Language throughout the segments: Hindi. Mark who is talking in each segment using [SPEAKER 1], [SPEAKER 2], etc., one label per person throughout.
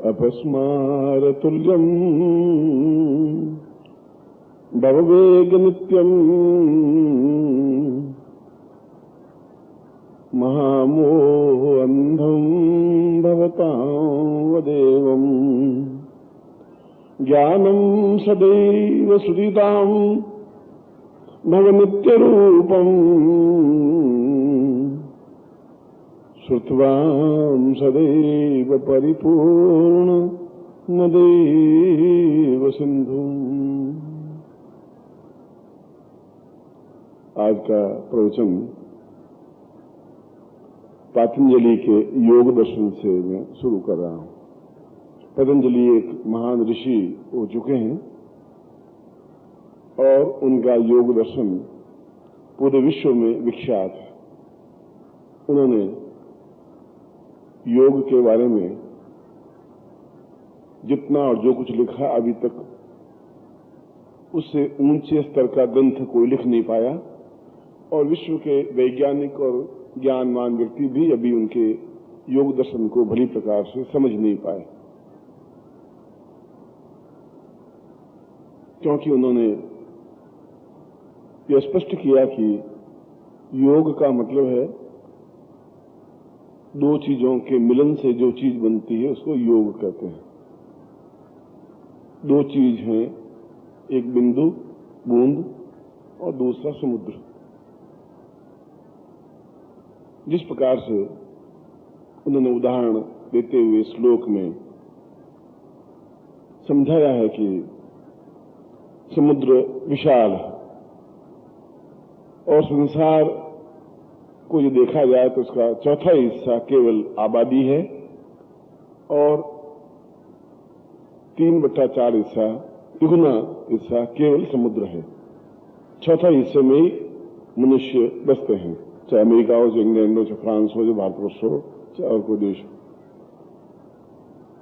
[SPEAKER 1] अपस्मारतुल्यम् भववेगनित्यम् महामोह अन्धम् भवतां वदेवम् ज्ञानम् सदैव सुदिताम् भवनित्यरूपम् श्रुत्वाम् सदैव परिपूर्ण नदैव सिन्धुम्। आज का प्रवचन पतंजलि के योग दर्शन से मैं शुरू कर रहा हूं। पतंजलि एक महान ऋषि हो चुके हैं और उनका योग दर्शन पूरे विश्व में विख्यात है। उन्होंने योग के बारे में जितना और जो कुछ लिखा अभी तक उससे ऊंचे स्तर का ग्रंथ कोई लिख नहीं पाया और विश्व के वैज्ञानिक और ज्ञानवान व्यक्ति भी अभी उनके योग दर्शन को भली प्रकार से समझ नहीं पाए, क्योंकि उन्होंने यह स्पष्ट किया कि योग का मतलब है दो चीजों के मिलन से जो चीज बनती है उसको योग कहते हैं। दो चीज हैं, एक बिंदु बूंद और दूसरा समुद्र। जिस प्रकार से उन्होंने उदाहरण देते हुए श्लोक में समझाया है कि समुद्र विशाल है और संसार को जो देखा जाए तो उसका चौथा हिस्सा केवल आबादी है और 3/4 हिस्सा दुगुना हिस्सा केवल समुद्र है। चौथा हिस्से में ही मनुष्य बसते हैं, चाहे अमेरिका हो, चाहे इंग्लैंड हो, चाहे फ्रांस हो, चाहे भारतवर्ष हो, चाहे और कोई देश हो।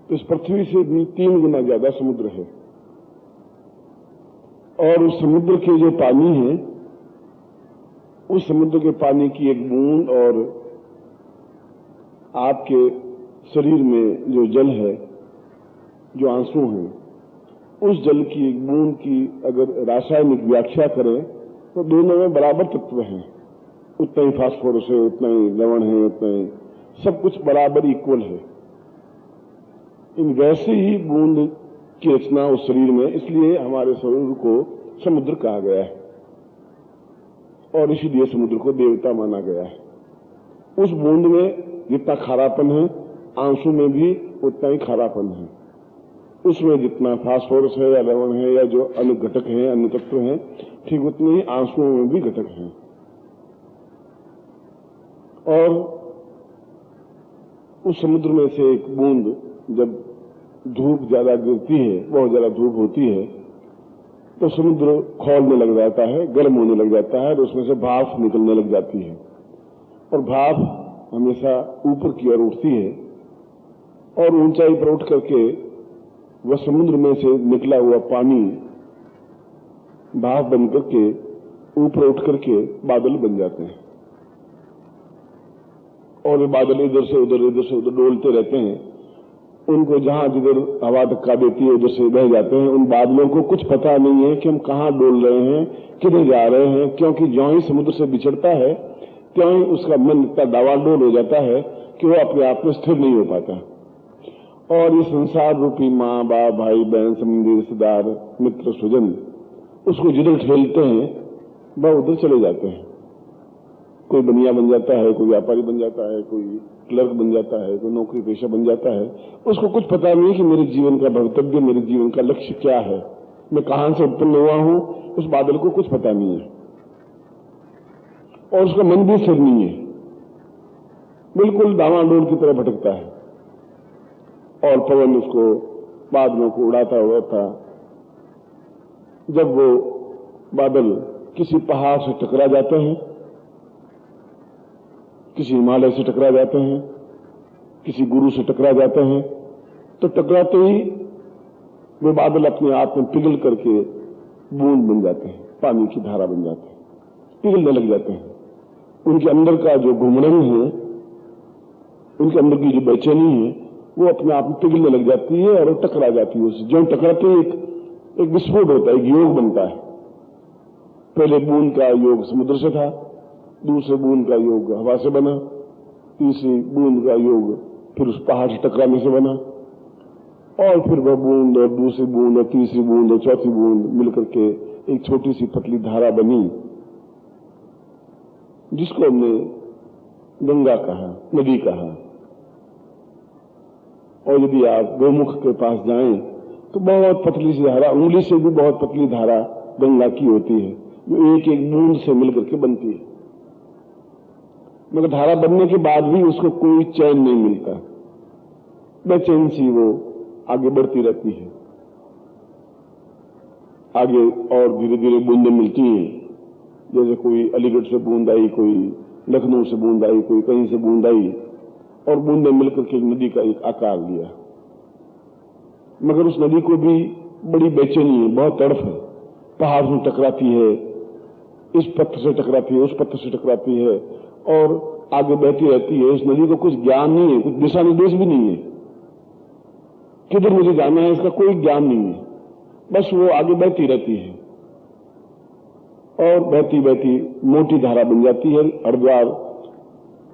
[SPEAKER 1] तो इस पृथ्वी से भी 3 गुना ज्यादा समुद्र है और उस समुद्र के जो पानी है, उस समुद्र के पानी की एक बूंद और आपके शरीर में जो जल है, जो आंसू हैं, उस जल की एक बूंद की अगर रासायनिक व्याख्या करें तो दोनों में बराबर तत्व हैं। उतना ही फास्फोरस है, उतना ही लवण है, उतना ही सब कुछ बराबर इक्वल है। इन वैसे ही बूंद की रचना उस शरीर में, इसलिए हमारे शरीर को समुद्र कहा गया है और इसीलिए समुद्र को देवता माना गया है। उस बूंद में जितना खारापन है, आंसू में भी उतना ही खारापन है। उसमें जितना फास्फोरस है या लवण है या जो अन्य घटक हैं, अन्य तत्व हैं, ठीक उतने ही आंसुओं में भी घटक हैं। और उस समुद्र में से एक बूंद जब धूप ज्यादा गिरती है, बहुत ज्यादा धूप होती है, तो समुद्र खौलने लग जाता है, गर्म होने लग जाता है और उसमें से भाप निकलने लग जाती है और भाप हमेशा ऊपर की ओर उठती है और ऊंचाई पर उठ करके वह समुद्र में से निकला हुआ पानी भाप बन करके ऊपर उठ करके बादल बन जाते हैं और बादल इधर से उधर डोलते रहते हैं। उनको जहां जिधर हवा धक्का देती है उधर से बह जाते हैं। उन बादलों को कुछ पता नहीं है कि हम कहां डोल रहे हैं, किधर जा रहे हैं, क्योंकि ज्यों ही समुद्र से बिछड़ता है त्यों ही उसका मन इतना डावाडोल हो जाता है कि वो अपने आप में स्थिर नहीं हो पाता। और ये संसार रूपी माँ बाप भाई बहन संबंधी रिश्तेदार मित्र स्वजन उसको जिधर ठेलते हैं वह उधर चले जाते हैं। कोई बनिया बन जाता है, कोई व्यापारी बन जाता है, कोई क्लर्क बन जाता है, कोई नौकरी पेशा बन जाता है। उसको कुछ पता नहीं है कि मेरे जीवन का भवितव्य, मेरे जीवन का लक्ष्य क्या है, मैं कहां से उत्पन्न हुआ हूं। उस बादल को कुछ पता नहीं है और उसका मन भी स्थिर नहीं है, बिल्कुल डावाडोल की तरह भटकता है और पवन उसको बादलों को उड़ाता उड़ाता जब वो बादल किसी पहाड़ से टकरा जाते हैं, किसी हिमालय से टकरा जाते हैं, किसी गुरु से टकरा जाते हैं, तो टकराते ही वे बादल अपने आप में पिघल करके बूंद बन जाते हैं, पानी की धारा बन जाते हैं, पिघलने लग जाते हैं। उनके अंदर का जो घुमड़न है, उनके अंदर की जो बेचैनी है, वो अपने आप में पिघलने लग जाती है और टकरा जाती है उससे। जो टकराते ही एक विस्फोट होता है, एक योग बनता है। पहले बूंद का योग समुद्र से था, दूसरे बूंद का योग हवा से बना, तीसरी बूंद का योग फिर उस पहाड़ से टकराने से बना, और फिर वह बूंद और दूसरी बूंद और तीसरी बूंद और चौथी बूंद मिलकर के एक छोटी सी पतली धारा बनी, जिसको हमने गंगा कहा, नदी कहा। और यदि आप गौमुख के पास जाएं तो बहुत पतली सी धारा, उंगली से भी बहुत पतली धारा गंगा की होती है, जो एक एक बूंद से मिलकर के बनती है। मगर धारा बनने के बाद भी उसको कोई चैन नहीं मिलता, बेचैन सी वो आगे बढ़ती रहती है। आगे और धीरे धीरे बूंदें मिलती हैं, जैसे कोई अलीगढ़ से बूंद आई, कोई लखनऊ से बूंद आई, कोई कहीं से बूंद आई, और बूंदें मिलकर के नदी का एक आकार लिया। मगर उस नदी को भी बड़ी बेचैनी है, बहुत तड़फ है। पहाड़ से टकराती है, इस पत्थर से टकराती है, उस पत्थर से टकराती है, और आगे बहती रहती है। इस नदी को कुछ ज्ञान नहीं है, कुछ दिशा निर्देश भी नहीं है, किधर मुझे जाना है इसका कोई ज्ञान नहीं है। बस वो आगे बहती रहती है और बहती बहती मोटी धारा बन जाती है। हरिद्वार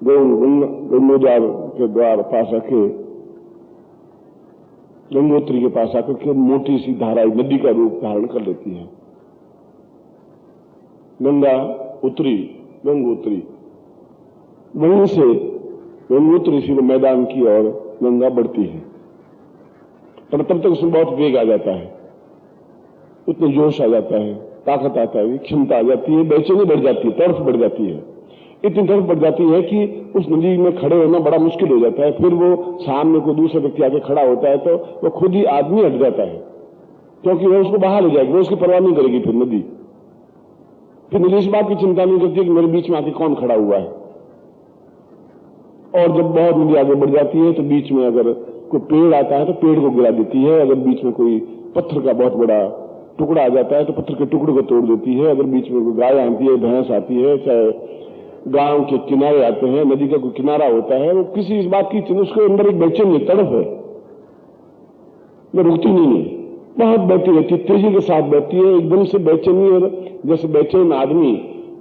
[SPEAKER 1] गंगोद्वार के द्वार पास आके, गंगोत्री के पास आकर के मोटी सी धारा नदी का रूप धारण कर लेती है। गंगा उतरी, गंगोत्री, वहीं से गंगोत्री से मैदान की ओर गंगा बढ़ती है। पर तब तक उसमें बहुत वेग आ जाता है, उतना जोश आ जाता है, ताकत आता है, क्षमता आ जाती है, बेचैनी बढ़ जाती है, तड़फ बढ़ जाती है। इतनी तड़फ बढ़ जाती है कि उस नदी में खड़े होना बड़ा मुश्किल हो जाता है। फिर वो सामने कोई दूसरा व्यक्ति आके खड़ा होता है तो वो खुद ही आदमी हट जाता है, क्योंकि वो उसको बाहर ले जाएगी, वो उसकी परवाह नहीं करेगी। फिर नदी इस बात की चिंता नहीं करती कि मेरे बीच में आके कौन खड़ा हुआ है। और जब बहुत नदी आगे बढ़ जाती है तो बीच में अगर कोई पेड़ आता है तो पेड़ को गिरा देती है। अगर बीच में कोई पत्थर का बहुत बड़ा टुकड़ा आ जाता है तो पत्थर के टुकड़े को तोड़ देती है। अगर बीच में कोई गाय आती है, भैंस आती है, चाहे गांव के किनारे आते हैं, नदी का कोई किनारा होता है, वो किसी इस बात की चिंता, उसके अंदर एक बेचैनी तड़फ है, वो रुकती नहीं है, बहुत बहती रहती, तेजी के साथ बहती है, एकदम से बेचैनी। और जैसे बेचैन आदमी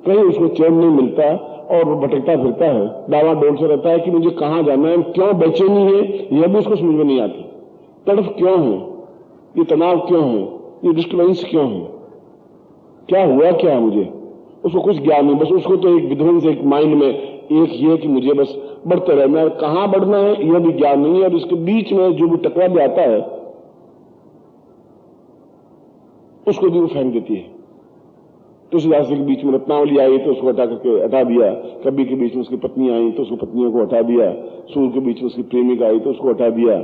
[SPEAKER 1] कहीं उसको चैन नहीं मिलता और वो भटकता फिरता है, डावाडोल से रहता है कि मुझे कहां जाना है, क्यों बेचैनी है यह भी उसको समझ में नहीं आती। तड़फ क्यों है, ये तनाव क्यों है, ये डिस्टर्बेंस क्यों है, क्या हुआ, क्या है मुझे, उसको कुछ ज्ञान नहीं। बस उसको तो एक विध्वंस, एक माइंड में एक ही है कि मुझे बस बढ़ते रहना है, कहां बढ़ना है यह भी ज्ञान नहीं है। और इसके बीच में जो भी टकरा जाता है उसको भी वो फेंक देती है। तुलसीदास जी के बीच में रत्नावली आई तो उसको हटा दिया, कबीर के बीच में उसकी पत्नी आई तो उसको पत्नियों को हटा दिया, सूर्य के बीच में उसकी प्रेमिका आई तो उसको हटा दिया।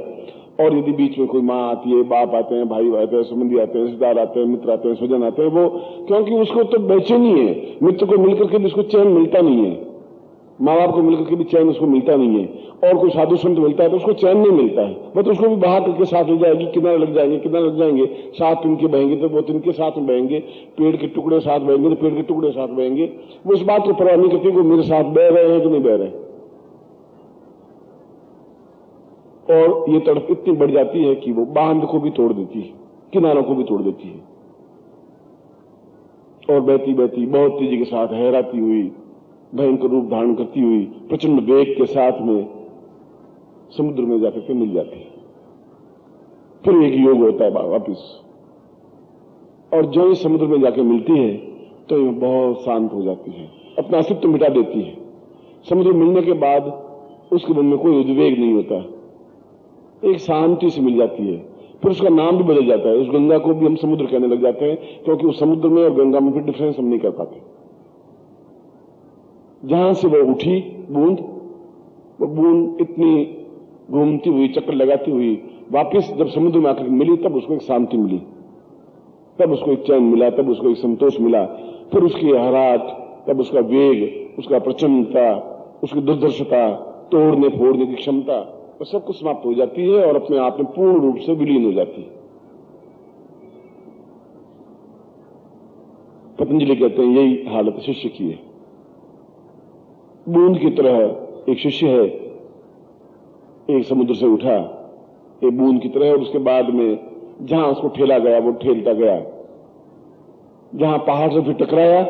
[SPEAKER 1] और यदि बीच में कोई माँ आती है, बाप आते हैं, भाई आते हैं, संबंधी आते हैं, रिश्तेदार आते हैं, मित्र आते हैं, स्वजन आते हैं, वो क्योंकि उसको तो बेचैनी है, मित्र को मिलकर के भी उसको चैन मिलता नहीं है, माँ बाप को मिलकर के भी चैन उसको मिलता नहीं है, और कोई साधु संत मिलता है तो उसको चैन नहीं मिलता है। बस उसको भी बाहर करके साथ ले जाएगी, किनारे लग जाएंगे, किनारे लग जाएंगे, साथ तिनके बहेंगे तो वो तिनके साथ में बहेंगे, पेड़ के टुकड़े साथ बहेंगे तो पेड़ के टुकड़े साथ बहेंगे। वो इस बात को परवाह नहीं करती कि मेरे साथ बह रहे हैं कि नहीं बह रहे। और ये तड़प इतनी बढ़ जाती है कि वो बांध को भी तोड़ देती है, किनारों को भी तोड़ देती है, और बहती बहती बहुत तेजी के साथ हैराती हुई, भयंकर रूप धारण करती हुई, प्रचंड वेग के साथ में समुद्र में जाकर के मिल जाती है। फिर एक योग होता है वापिस, और जो इस समुद्र में जाकर मिलती है तो ये बहुत शांत हो जाती है, अपना अस्तित्व मिटा देती है। समुद्र मिलने के बाद उसके मन में कोई उद्वेग नहीं होता, एक शांति से मिल जाती है। फिर उसका नाम भी बदल जाता है, उस गंगा को भी हम समुद्र कहने लग जाते हैं, क्योंकि उस समुद्र में और गंगा में फिर डिफरेंस हम नहीं कर पाते। जहां से वो उठी बूंद, वो बूंद इतनी घूमती हुई, चक्कर लगाती हुई वापस जब समुद्र में आकर मिली, तब उसको एक शांति मिली, तब उसको एक चैन मिला, तब उसको एक संतोष मिला। फिर उसकी हराट, तब उसका वेग, उसका प्रचंडता, उसकी दुर्दर्शता, तोड़ने फोड़ने की क्षमता, वो सब कुछ समाप्त हो जाती है और अपने आप में पूर्ण रूप से विलीन हो जाती है। पतंजलि कहते हैं यही हालत शिष्य की है। बूंद की तरह एक शिष्य है, एक समुद्र से उठा, एक बूंद की तरह, और उसके बाद में जहां उसको ठेला गया वो ठेलता गया, जहां पहाड़ से फिर टकराया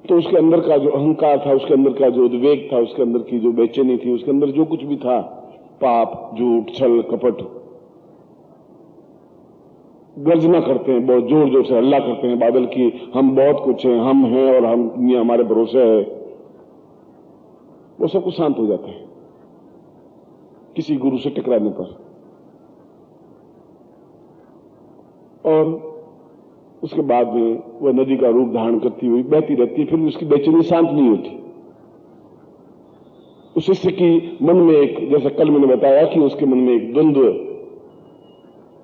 [SPEAKER 1] तो उसके अंदर का जो अहंकार था, उसके अंदर का जो उद्वेग था, उसके अंदर की जो बेचैनी थी, उसके अंदर जो कुछ भी था, पाप, झूठ, छल, कपट, गर्जना करते हैं, बहुत जोर जोर से हल्ला करते हैं बादल की, हम बहुत कुछ हैं, हम हैं और हम दुनिया हमारे भरोसे है, वो सब कुछ शांत हो जाता है किसी गुरु से टकराने पर। और उसके बाद में वह नदी का रूप धारण करती हुई बहती रहती है, फिर उसकी बेचैनी शांत नहीं होती। उस शिष्य की मन में एक, जैसा कल मैंने बताया कि उसके मन में एक द्वंद्व,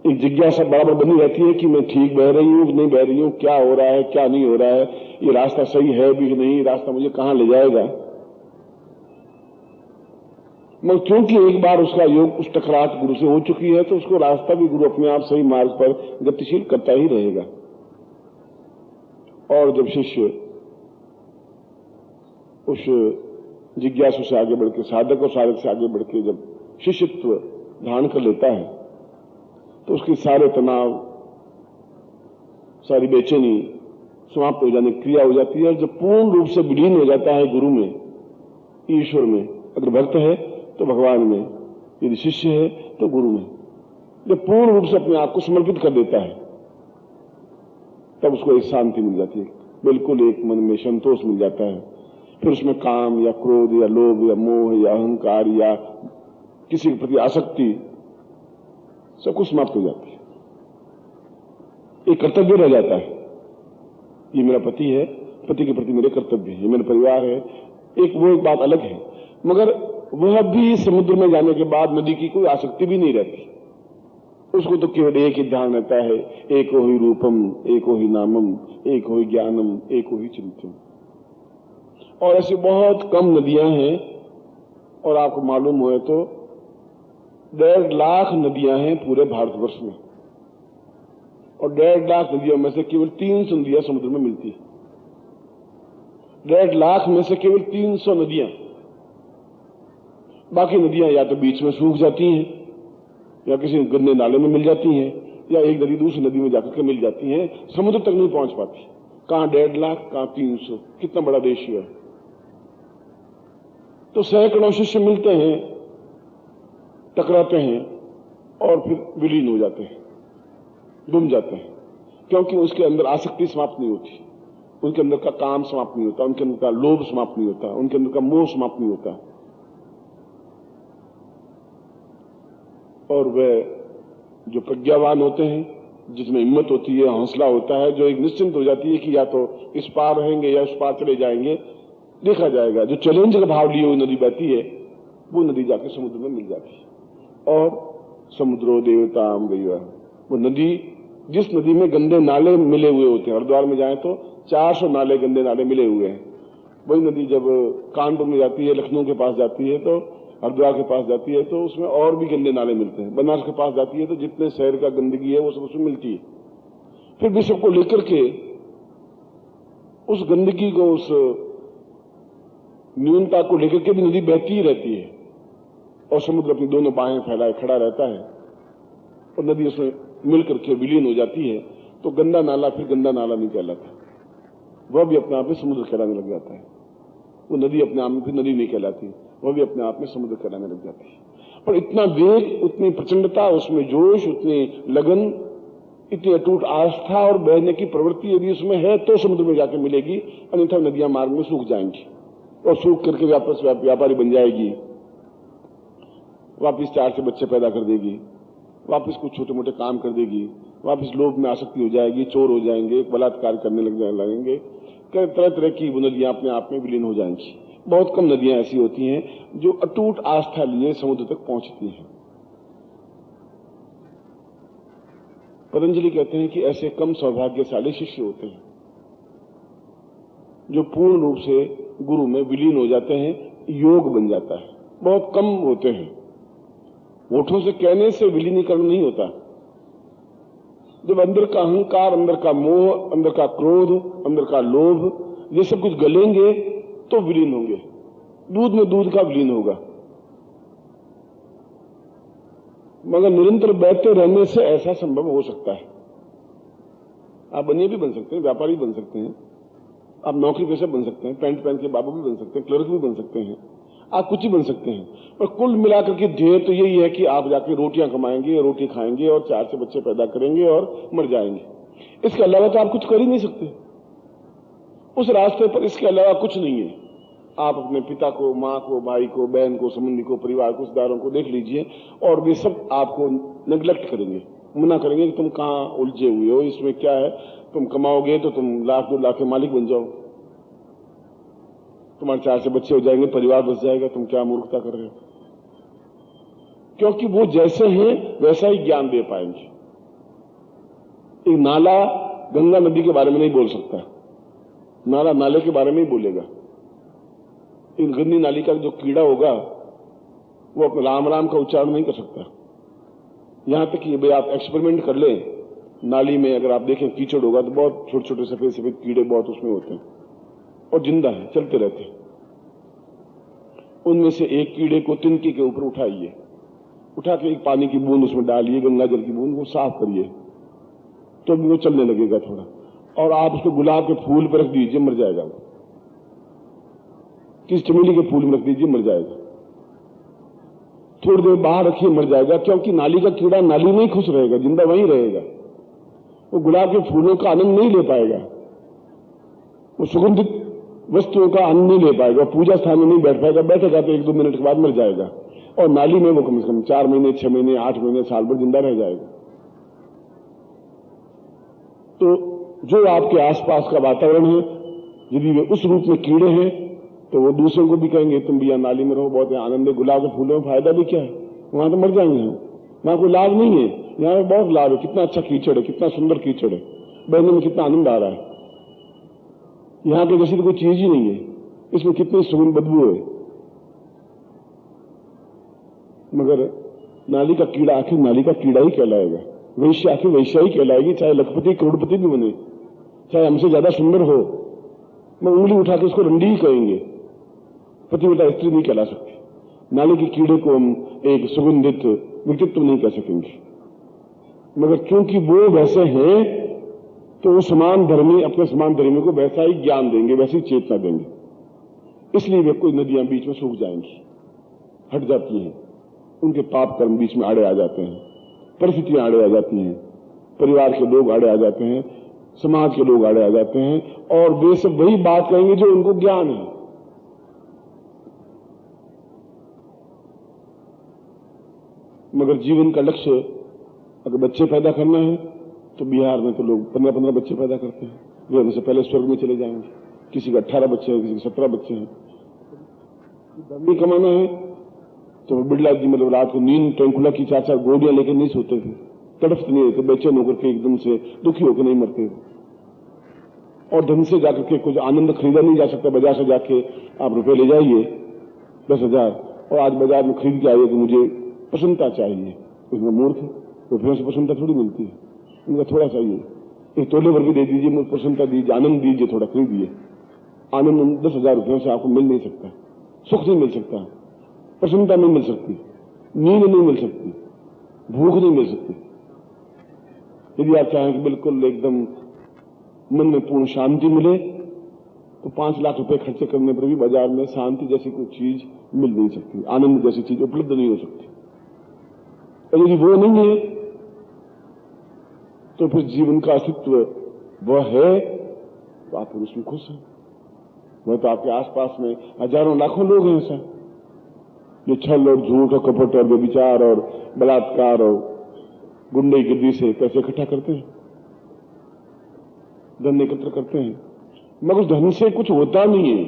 [SPEAKER 1] एक जिज्ञासा बराबर बनी रहती है कि मैं ठीक बह रही हूं कि नहीं बह रही हूं, क्या हो रहा है क्या नहीं हो रहा है, ये रास्ता सही है भी कि नहीं, रास्ता मुझे कहां ले जाएगा। मगर क्योंकि एक बार उसका योग, उस टकराहट गुरु से हो चुकी है, तो उसको रास्ता भी गुरु अपने आप सही मार्ग पर गतिशील करता ही रहेगा। और जब शिष्य उस जिज्ञासु से आगे बढ़ के, साधक और साधक से आगे बढ़ के जब शिष्यत्व धारण कर लेता है, तो उसके सारे तनाव, सारी बेचैनी समाप्त हो जाने की क्रिया हो जाती है। और जब पूर्ण रूप से विलीन हो जाता है गुरु में, ईश्वर में, अगर भक्त है तो भगवान में, यदि शिष्य है तो गुरु में, जब पूर्ण रूप से अपने आप को समर्पित कर देता है, तब उसको एक शांति मिल जाती है, बिल्कुल एक मन में संतोष मिल जाता है। फिर उसमें काम या क्रोध या लोभ या मोह या अहंकार या किसी के प्रति आसक्ति, सब कुछ समाप्त हो जाती है। एक कर्तव्य रह जाता है, ये मेरा पति है, पति के प्रति मेरे कर्तव्य है, ये मेरा परिवार है, एक बात अलग है। मगर वह भी समुद्र में जाने के बाद नदी की कोई आसक्ति भी नहीं रहती, उसको तो केवल एक ही ध्यान रहता है, एको ही रूपम एको ही नामम एको ही ज्ञानम एको ही चिंतन। और ऐसी बहुत कम नदियां हैं, और आपको मालूम हो तो 1.5 लाख नदियां हैं पूरे भारतवर्ष में, और 1.5 लाख नदियों में से केवल 300 नदियां समुद्र में मिलती है। 1.5 लाख में से केवल 300 नदियां, बाकी नदियां या तो बीच में सूख जाती हैं, या किसी गंदे नाले में मिल जाती हैं, या एक नदी दूसरी नदी में जाकर के मिल जाती हैं, समुद्र तक नहीं पहुंच पाती। कहां 1.5 लाख, कहां 300, कितना बड़ा देश है। तो सैकड़ों शिष्य मिलते हैं, टकराते हैं और फिर विलीन हो जाते हैं, डूब जाते हैं, क्योंकि उसके अंदर आसक्ति समाप्त नहीं होती, उनके अंदर का काम समाप्त नहीं होता, उनके अंदर का लोभ समाप्त नहीं होता, उनके अंदर का मोह समाप्त नहीं होता। और वे जो प्रज्ञावान होते हैं, जिसमें हिम्मत होती है, हौसला होता है, जो एक निश्चिंत हो जाती है कि या तो इस पार रहेंगे या उस पार चले जाएंगे, देखा जाएगा, जो चैलेंज का भाव लिए हुई नदी बहती है, वो नदी जाके समुद्र में मिल जाती है। और समुद्रो देवताम गया, वो नदी, जिस नदी में गंदे नाले मिले हुए होते हैं, हरिद्वार में जाए तो 400 नाले, गंदे नाले मिले हुए हैं, वही नदी जब कानपुर में जाती है, लखनऊ के पास जाती है, तो हरिद्वार के पास जाती है, तो उसमें और भी गंदे नाले मिलते हैं। बनारस के पास जाती है तो जितने शहर का गंदगी है वो सब उसमें मिलती है। फिर भी सबको लेकर के उस गंदगी को, उस न्यूनता को लेकर के भी नदी बहती ही रहती है, और समुद्र अपनी दोनों बाहें फैलाए खड़ा रहता है, और नदी उसमें मिलकर के विलीन हो जाती है। तो गंदा नाला फिर गंदा नाला नहीं कहलाता, वह भी अपने आप में समुद्र कहलाने लग जाता है। वो नदी अपने आप में फिर नदी नहीं कहलाती, वह भी अपने आप में समुद्र कहलाने लग जाती है। पर इतना वेग, उतनी प्रचंडता, उसमें जोश, उतनी लगन, इतनी अटूट आस्था और बहने की प्रवृत्ति यदि उसमें है तो समुद्र में जाकर मिलेगी, अन्यथा नदियां मार्ग में सूख जाएंगी, और सूख करके वापस व्यापारी बन जाएगी, वापस 4 से बच्चे पैदा कर देगी, वापस कुछ छोटे मोटे काम कर देगी, वापस लोभ में आसक्ति हो जाएगी, चोर हो जाएंगे, बलात्कार करने लगेंगे, तरह तरह की वो नदियां अपने आप में विलीन हो जाएंगी। बहुत कम नदियां ऐसी होती हैं जो अटूट आस्था लिए समुद्र तक पहुंचती हैं। पतंजलि कहते हैं कि ऐसे कम सौभाग्यशाली शिष्य होते हैं जो पूर्ण रूप से गुरु में विलीन हो जाते हैं, योग बन जाता है। बहुत कम होते हैं, होठों से कहने से विलीनीकरण नहीं होता। जब अंदर का अहंकार, अंदर का मोह, अंदर का क्रोध, अंदर का लोभ, ये सब कुछ गलेंगे तो विलीन होंगे। दूध में दूध का विलीन होगा। मगर निरंतर बैठते रहने से ऐसा संभव हो सकता है। आप बनिए भी बन सकते हैं, व्यापारी बन सकते हैं, आप नौकरी पेशा बन सकते हैं, पैंट पहन के बाबू भी बन सकते हैं, क्लर्क भी बन सकते हैं, आप कुछ ही बन सकते हैं। पर कुल मिलाकर के ध्येय तो यही है कि आप जाके रोटियां कमाएंगे, रोटी खाएंगे और 4 से बच्चे पैदा करेंगे और मर जाएंगे। इसके अलावा तो आप कुछ कर ही नहीं सकते उस रास्ते पर। इसके अलावा कुछ नहीं है। आप अपने पिता को, मां को, भाई को, बहन को, संबंधी को, परिवार को, रिश्तेदारों को देख लीजिए और वे सब आपको नेग्लेक्ट करेंगे, मना करेंगे कि तुम कहां उलझे हुए हो, इसमें क्या है, तुम कमाओगे तो तुम 1,00,000 2 लाख के मालिक बन जाओ, तुम्हारे 4 से बच्चे हो जाएंगे, परिवार बच जाएगा, तुम क्या मूर्खता कर रहे हो। क्योंकि वो जैसे हैं वैसा ही ज्ञान दे पाएंगे। एक नाला गंगा नदी के बारे में नहीं बोल सकता, नाला नाले के बारे में ही बोलेगा। एक गंदी नाली का जो कीड़ा होगा वो अपने राम राम का उच्चारण नहीं कर सकता। यहां तक कि भाई आप एक्सपेरिमेंट कर लें, नाली में अगर आप देखें कीचड़ होगा तो बहुत छोटे छोटे सफेद सफेद कीड़े बहुत उसमें होते हैं और जिंदा है, चलते रहते हैं। उनमें से एक कीड़े को तिनके के ऊपर उठाइए, उठा के एक पानी की बूंद उसमें डालिए, गंगा जल की बूंद, वो साफ करिए तो भी वो चलने लगेगा थोड़ा। और आप उसको गुलाब के फूल पर रख दीजिए, मर जाएगा वो। किस चमेली के फूल में रख दीजिए, मर जाएगा। थोड़ी देर बाहर रखिए, मर जाएगा। क्योंकि नाली का कीड़ा नाली में ही खुश रहेगा, जिंदा वहीं रहेगा, वो गुलाब के फूलों का आनंद नहीं ले पाएगा, वो सुगंधित वस्तुओं का आनंद नहीं ले पाएगा, पूजा स्थान में नहीं बैठ पाएगा। बैठेगा तो 1-2 मिनट के बाद मर जाएगा। और नाली में वो कम से कम 4 महीने, 6 महीने, 8 महीने, साल भर जिंदा रह जाएगा। तो जो आपके आसपास का वातावरण है, यदि वे उस रूप में कीड़े हैं तो वो दूसरों को भी कहेंगे तुम भी यहां नाली में रहो, बहुत आनंद है, गुलाब के फूलों में फायदा भी क्या है, वहां तो मर जाएंगे हम, वहां कोई लाभ नहीं है, यहां बहुत लाभ है, कितना अच्छा कीचड़ है, कितना सुंदर कीचड़ है, बहने में कितना आनंद आ रहा है, यहां के जैसी तो कोई चीज ही नहीं है, इसमें कितनी सुगंध बदबू है। मगर नाली का कीड़ा आखिर नाली का कीड़ा ही कहलाएगा, वैश्य आखिर वैश्या ही कहलाएगी, चाहे लखपति करोड़पति भी बने, चाहे हमसे ज्यादा सुंदर हो, मैं उंगली उठा के उसको रंडी ही कहेंगे, पतिव्रता स्त्री नहीं कहला सकती। नाली के कीड़े को हम एक सुगंधित व्यक्तित्व नहीं कह सकेंगे। मगर क्योंकि वो वैसे हैं तो वो समान धर्मी अपने समान धर्मी को वैसा ही ज्ञान देंगे, वैसी ही चेतना देंगे। इसलिए वे कोई नदियां बीच में सूख जाएंगी, हट जाती हैं, उनके पाप कर्म बीच में आड़े आ जाते हैं, परिस्थितियां आड़े आ जाती हैं, परिवार के लोग आड़े आ जाते हैं, समाज के लोग आड़े आ जाते हैं, और वे सब वही बात कहेंगे जो उनको ज्ञान है। मगर जीवन का लक्ष्य अगर बच्चे पैदा करना है तो बिहार में तो लोग 15-15 बच्चे पैदा करते हैं, वे उनसे पहले स्वर्ग में चले जाएंगे। किसी का 18 बच्चे हैं, किसी के 17 बच्चे हैं। धर्मी कमाना है तो बिरला जी मतलब रात को नींद ट्रैंकुला की 4-4 गोलियां लेकर नहीं सोते थे, तड़फते नहीं रहते, बेचैन होकर के एकदम से दुखी होकर नहीं मरते थे। और धन से जाकर के कुछ आनंद खरीदा नहीं जा सकता। बाजार से जाके आप रुपए ले जाइए 10,000 और आज बाजार में खरीद के आइए कि मुझे प्रसन्नता चाहिए, उसमें मूर्ख रुपयों से प्रसन्नता थोड़ी मिलती है। उनका थोड़ा चाहिए, एक तोले भर भी दे दीजिए, मुझे प्रसन्नता दीजिए, आनंद दीजिए, थोड़ा खरीदिए। आनंद 10,000 रुपयों से आपको मिल नहीं सकता, सुख नहीं मिल सकता, प्रसन्नता नहीं मिल सकती, नींद नहीं मिल सकती, भूख नहीं मिल सकती। यदि आप चाहें कि बिल्कुल एकदम मन में पूर्ण शांति मिले तो 5 लाख रुपए खर्चे करने पर भी बाजार में शांति जैसी कोई चीज मिल नहीं सकती, आनंद जैसी चीज उपलब्ध नहीं हो सकती। और यदि वो नहीं है तो फिर जीवन का अस्तित्व वह है तो आप फिर उसमें खुश हैं। वह तो आपके आसपास में हजारों लाखों लोग हैं ऐसा जो छल और झूठ और कपट और व्यभिचार और बलात्कार और गुंडागिरी से पैसे इकट्ठा करते हैं, धन एकत्र करते हैं, मगर उस धन से कुछ होता नहीं है।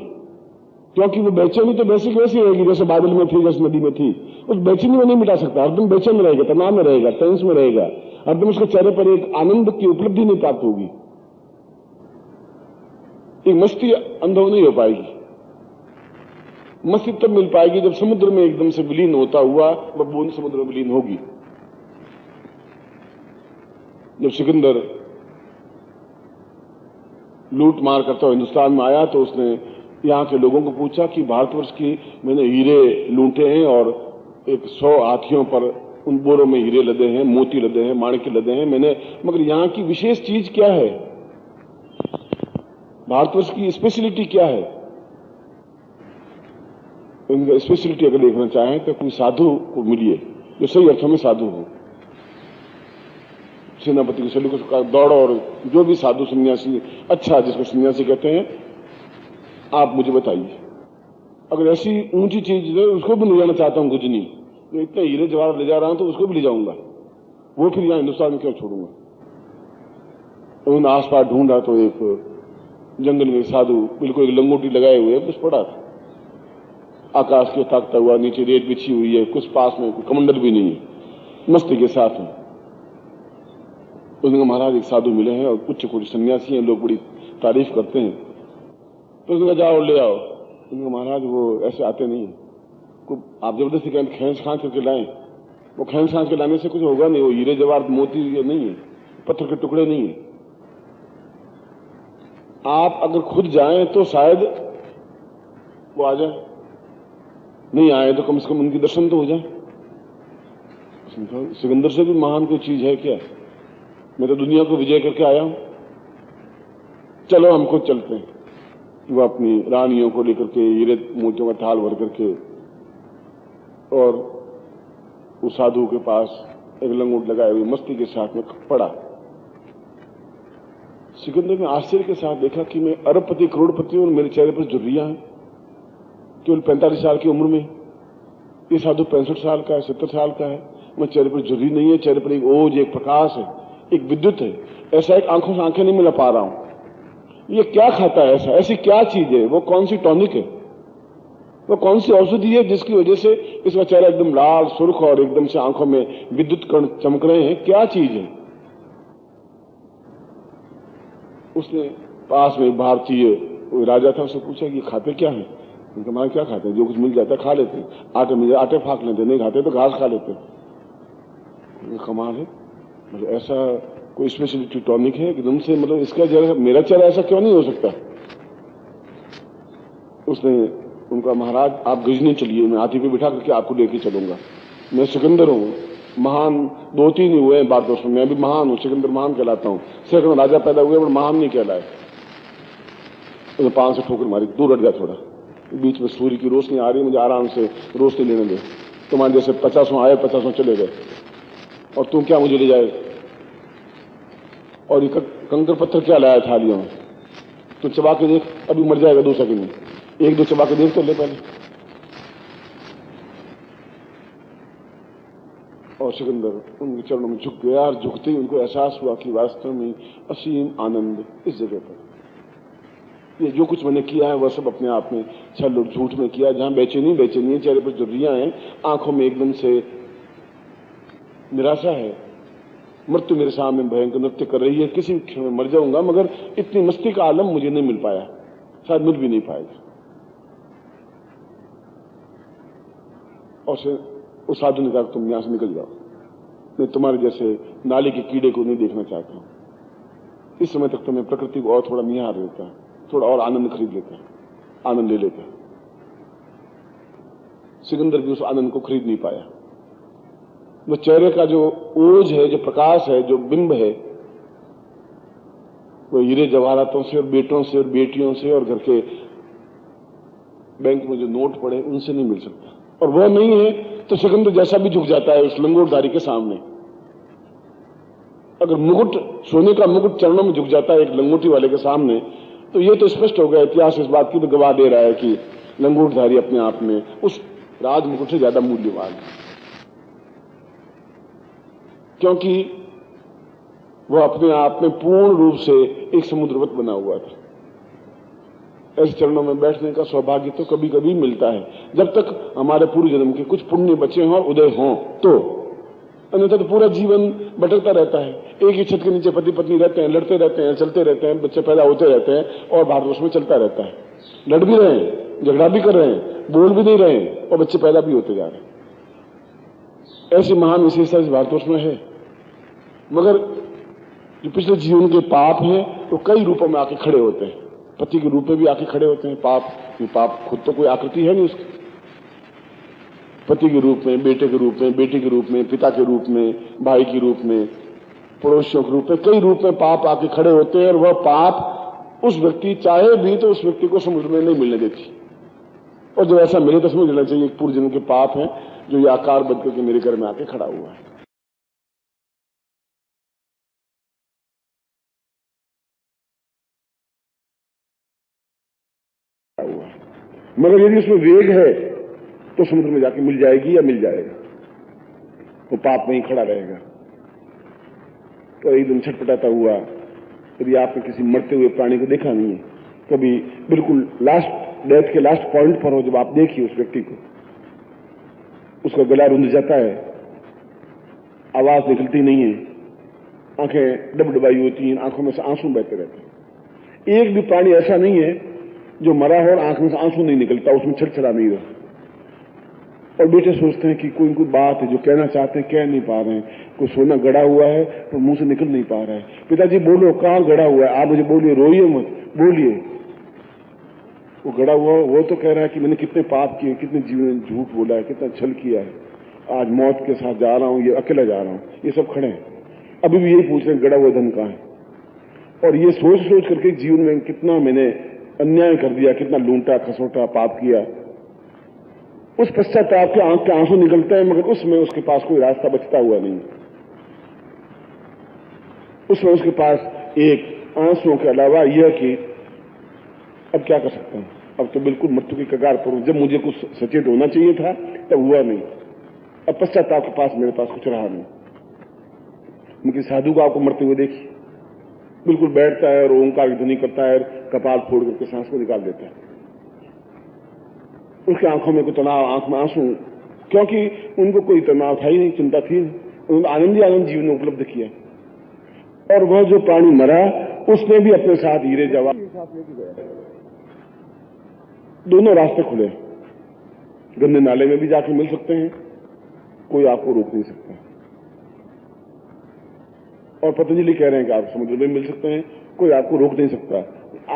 [SPEAKER 1] क्योंकि वो बेचैनी तो वैसी वैसी रहेगी जैसे बादल में थी, जैसे नदी में थी। उस बेचैनी में नहीं मिटा सकता, हरदम बेचैन रहेगा, तनाव में रहेगा, टेंस में रहेगा, हरदम उसके चेहरे पर एक आनंद की उपलब्धि नहीं प्राप्त होगी, एक मस्ती अनुभव नहीं हो पाएगी। मस्ती तब मिल पाएगी जब समुद्र में एकदम से विलीन होता हुआ वह बूंद समुद्र में विलीन होगी। जब सिकंदर लूट मार करता हुआ हिंदुस्तान में आया तो उसने यहां के लोगों को पूछा कि भारतवर्ष की मैंने हीरे लूटे हैं और एक 100 हाथियों पर उन बोरों में हीरे लदे हैं, मोती लदे हैं, माणिक्य लदे हैं। मगर यहाँ की विशेष चीज क्या है? भारतवर्ष की स्पेशलिटी क्या है? उनका स्पेशलिटी अगर देखना चाहें तो कोई साधु को मिलिए जो सही अर्थों में साधु हो। सेनापति के सैनिकों का दौड़, और जो भी साधु सन्यासी, अच्छा जिसको सन्यासी कहते हैं, आप मुझे बताइए। अगर ऐसी ऊंची चीज है, उसको भी ले जाना चाहता हूं, गुजनी, तो इतने हीरे जवाहर ले जा रहा हूं तो उसको भी ले जाऊंगा, वो फिर यहां हिंदुस्तान में क्यों छोड़ूंगा? उन्होंने आसपास ढूंढा तो एक जंगल में साधु बिल्कुल एक लंगोटी लगाए हुए कुछ पड़ा था, आकाश के ताकता हुआ, नीचे रेत बिछी हुई है, कुछ पास में कोई कमंडल भी नहीं है, मस्ती के साथ में। उसने कहा महाराज एक साधु मिले हैं और उच्च कोटि सन्यासी हैं, लोग बड़ी तारीफ करते हैं। तो उसने कहा जाओ ले आओ। उसने कहा महाराज वो ऐसे आते नहीं है, आप जबरदस्ती कहें खींच खांच करके लाएं, वो खींच खांच के लाने से कुछ होगा नहीं, वो हीरे जवाहर मोती ये नहीं है, पत्थर के टुकड़े नहीं है। आप अगर खुद जाएं तो शायद वो आ जाए, नहीं आए तो कम से कम उनके दर्शन तो हो जाए। सिकंदर से भी महान कोई चीज है क्या? मैं तो दुनिया को विजय करके आया हूं, चलो हम खुद चलते हैं। वो अपनी रानियों को लेकर के हीरे मोतियों का थाल भर करके और उस साधु के पास एक लंगोट लगाए हुए मस्ती के साथ में पड़ा। सिकंदर ने आश्चर्य के साथ देखा कि मैं अरबपति करोड़पति हूं और मेरे चेहरे पर झुर्रियां हैं, केवल 45 साल की उम्र में। ये साधु 65 साल का है, 70 साल का है, मैं चेहरे पर झुर्री नहीं है, चेहरे पर एक ओज, एक प्रकाश है, एक विद्युत है, ऐसा एक आंखों से आंखें नहीं मिला पा रहा हूं। ये क्या खाता है ऐसा? ऐसी क्या चीज है? वो कौन सी टॉनिक है? वो कौन सी औषधि है जिसकी वजह से इसका चेहरा एकदम लाल सुर्ख और एकदम से आंखों में विद्युत कण चमक रहे हैं? क्या चीज है? उसने पास में भारतीय राजा था, उससे पूछा कि खाते क्या है? उनका मां क्या खाते हैं? जो कुछ मिल जाता है खा लेते हैं, आटे मिल जाए आटे फाक लेते, नहीं खाते तो घास खा लेते। कमाल है, मतलब ऐसा कोई स्पेशलिटी टॉनिक है एकदम से, मतलब इसका जरा मेरा चेहरा ऐसा क्यों नहीं हो सकता? उसने उनका महाराज आप गजनी चलिए, मैं हाथी पे बिठा करके आपको लेके चलूंगा। मैं सिकंदर हूं, महान 2-3 ही हुए हैं भारतवर्ष में, मैं भी महान हूं, सिकंदर महान कहलाता हूं। सैकड़ों राजा पैदा हुए पर महान नहीं कहलाए। उसने 5 से ठोकर मारी, दूर हट गया थोड़ा, बीच में सूर्य की रोशनी आ रही, मुझे आराम से रोशनी लेने दे। तुम्हारे जैसे 50 आए 50 चले गए, और तुम क्या मुझे ले जाए? और ये कंकर पत्थर क्या लाया थालियों में? तो चबा के देख, अभी मर जाएगा 2 सेकंड में। 1-2 चबा के देख तो ले पहले। और सिकंदर उनके चरणों में झुक गया, और झुकते ही उनको एहसास हुआ कि वास्तव में असीम आनंद इस जगह पर। ये जो कुछ मैंने किया है वह सब अपने आप में छल और झूठ में किया। जहां बेचैनी बेचैनी है, चेहरे पर झुर्रियां हैं, आंखों में एकदम से निराशा है, मृत्यु मेरे सामने भयंकर नृत्य कर रही है, किसी क्षण में मर जाऊंगा, मगर इतनी मस्ती का आलम मुझे नहीं मिल पाया, शायद मिल भी नहीं पाएगा। और उस साधु ने कहा तुम यहां से निकल जाओ, मैं तुम्हारे जैसे नाले के कीड़े को नहीं देखना चाहता हूं। इस समय तक तो मैं प्रकृति को और थोड़ा निहार लेता, थोड़ा और आनंद खरीद लेता, आनंद ले लेता। सिकंदर भी उस आनंद को खरीद नहीं पाया। वो चेहरे का जो ओज है, जो प्रकाश है, जो बिंब है, वो हीरे जवाहरातों से और बेटों से और बेटियों से और घर के बैंक में जो नोट पड़े उनसे नहीं मिल सकता। और वह नहीं है तो सिकंदर जैसा भी झुक जाता है उस लंगोटधारी के सामने। अगर मुकुट, सोने का मुकुट चरणों में झुक जाता है एक लंगोटी वाले के सामने, तो ये तो स्पष्ट हो गया, इतिहास इस बात की तो गवाह दे रहा है कि लंगोटधारी अपने आप में उस राज मुकुट से ज्यादा मूल्यवान है, क्योंकि वह अपने आप में पूर्ण रूप से एक समुद्रवत बना हुआ था। ऐसे चरणों में बैठने का सौभाग्य तो कभी कभी मिलता है, जब तक हमारे पूर्व जन्म के कुछ पुण्य बचे हों, उदय हों तो, अन्यथा तो पूरा जीवन भटकता रहता है। एक ही छत के नीचे पति पत्नी रहते हैं, लड़ते रहते हैं, चलते रहते हैं, बच्चे पैदा होते रहते हैं, और भारतवर्ष में चलता रहता है। लड़ भी रहे हैं, झगड़ा भी कर रहे हैं, बोल भी नहीं रहे हैं, और बच्चे पैदा भी होते जा रहे हैं। ऐसी महान विशेषता इस भारतवर्ष में है। मगर जो पिछले जीवन के पाप हैं वो कई रूपों में आके खड़े होते हैं। पति के रूप में भी आके खड़े होते हैं पाप। ये पाप खुद तो कोई आकृति है नहीं उसकी, पति के रूप में, बेटे के रूप में, बेटी के रूप में, पिता के रूप में, भाई के रूप में, पड़ोसियों के रूप में, कई रूप में पाप आके खड़े होते हैं और वह पाप उस व्यक्ति चाहे भी तो उस व्यक्ति को समुद्र में नहीं मिलने देती। और जब ऐसा मिले तो समझ लेना चाहिए पूर्व जन्म के पाप हैं जो ये आकार बदल करके मेरे घर में आके खड़ा हुआ है। मगर यदि उसमें वेग है तो समुद्र में जाके मिल जाएगी या मिल जाएगा, वो पाप वहीं खड़ा रहेगा। तो एक दिन छटपटाता हुआ, यदि आपने किसी मरते हुए प्राणी को देखा नहीं है, कभी बिल्कुल लास्ट डेथ के लास्ट पॉइंट पर हो, जब आप देखिए उस व्यक्ति को, उसका गला रुंध जाता है, आवाज निकलती नहीं है, आंखें डबडबाई होती हैं, आंखों में से आंसू बहते रहते हैं। एक भी प्राणी ऐसा नहीं है जो मरा हो और आंख में से आंसू नहीं निकलता, उसमें छलछला नहीं रहा। और बेटे सोचते हैं कि कोई कोई बात है जो कहना चाहते हैं कह नहीं पा रहे हैं, कोई सोना गड़ा हुआ है तो मुंह से निकल नहीं पा रहा है। पिताजी बोलो कहां गड़ा हुआ है, आप मुझे बोलिए, रोइए मत, बोलिए। वो गड़ा हुआ वो तो कह रहा है कि मैंने कितने पाप किए, कितने जीवन में झूठ बोला है, कितना छल किया है, आज मौत के साथ जा रहा हूं, ये अकेला जा रहा हूं। ये सब खड़े हैं, अभी भी यही पूछ रहे हैं गड़ा हुआ धन कहां है। और ये सोच सोच करके जीवन में कितना मैंने अन्याय कर दिया, कितना लूंटा खसोटा पाप किया, उस पश्चाताप के आंख के आंसू निकलते हैं, मगर उसमें उसके पास कोई रास्ता बचता हुआ नहीं। उसमें उसके पास एक आंसुओं के अलावा यह कि अब क्या कर सकता हूं, अब तो बिल्कुल मृत्यु की कगार पर हूं, जब मुझे कुछ सचेत होना चाहिए था तब हुआ नहीं। अब पश्चाताप के पास मेरे पास कुछ रहा नहीं। उनकी साधु को आपको मरते हुए देखिए, बिल्कुल बैठता है और ओंकार की ध्वनि करता है, कपाल फोड़ करके सांस को निकाल देता है। उसकी आंखों में कोई तनाव, आंख में आंसू, क्योंकि उनको कोई तनाव था ही नहीं, चिंता थी नहीं, उन्होंने आनंद ही आनंद जीवन में उपलब्ध किया। और वह जो प्राणी मरा उसने भी अपने साथ हीरे जवाहर लेके गया। दोनों रास्ते खुले, गंदे नाले में भी जाके मिल सकते हैं, कोई आपको रोक नहीं सकता। और पतंजलि कह रहे हैं कि आप समुद्र में मिल सकते हैं, कोई आपको रोक नहीं सकता।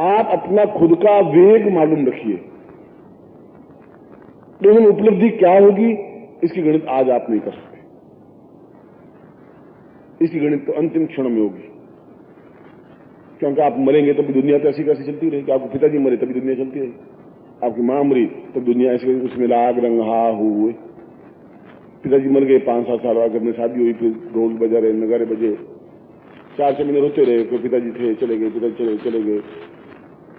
[SPEAKER 1] आप अपना खुद का वेग मालूम रखिए, दोनों में उपलब्धि क्या होगी इसकी गणित आज आप नहीं कर सकते। इसकी गणित तो अंतिम क्षण में होगी, क्योंकि आप मरेंगे तभी दुनिया तो ऐसी कैसी चलती रहेगी। आपके पिताजी मरे तभी दुनिया चलती रहेगी, आपकी मां मरी तब दुनिया ऐसे उसमें लाग रंग हा हुए। पिताजी मर गए, 5-7 साल बाद घर में शादी हुई, फिर ढोल बजा रहे, नगारे बजे, 4-6 महीने रोते रहे, फिर पिताजी थे चले गए, पिताजी चले गए,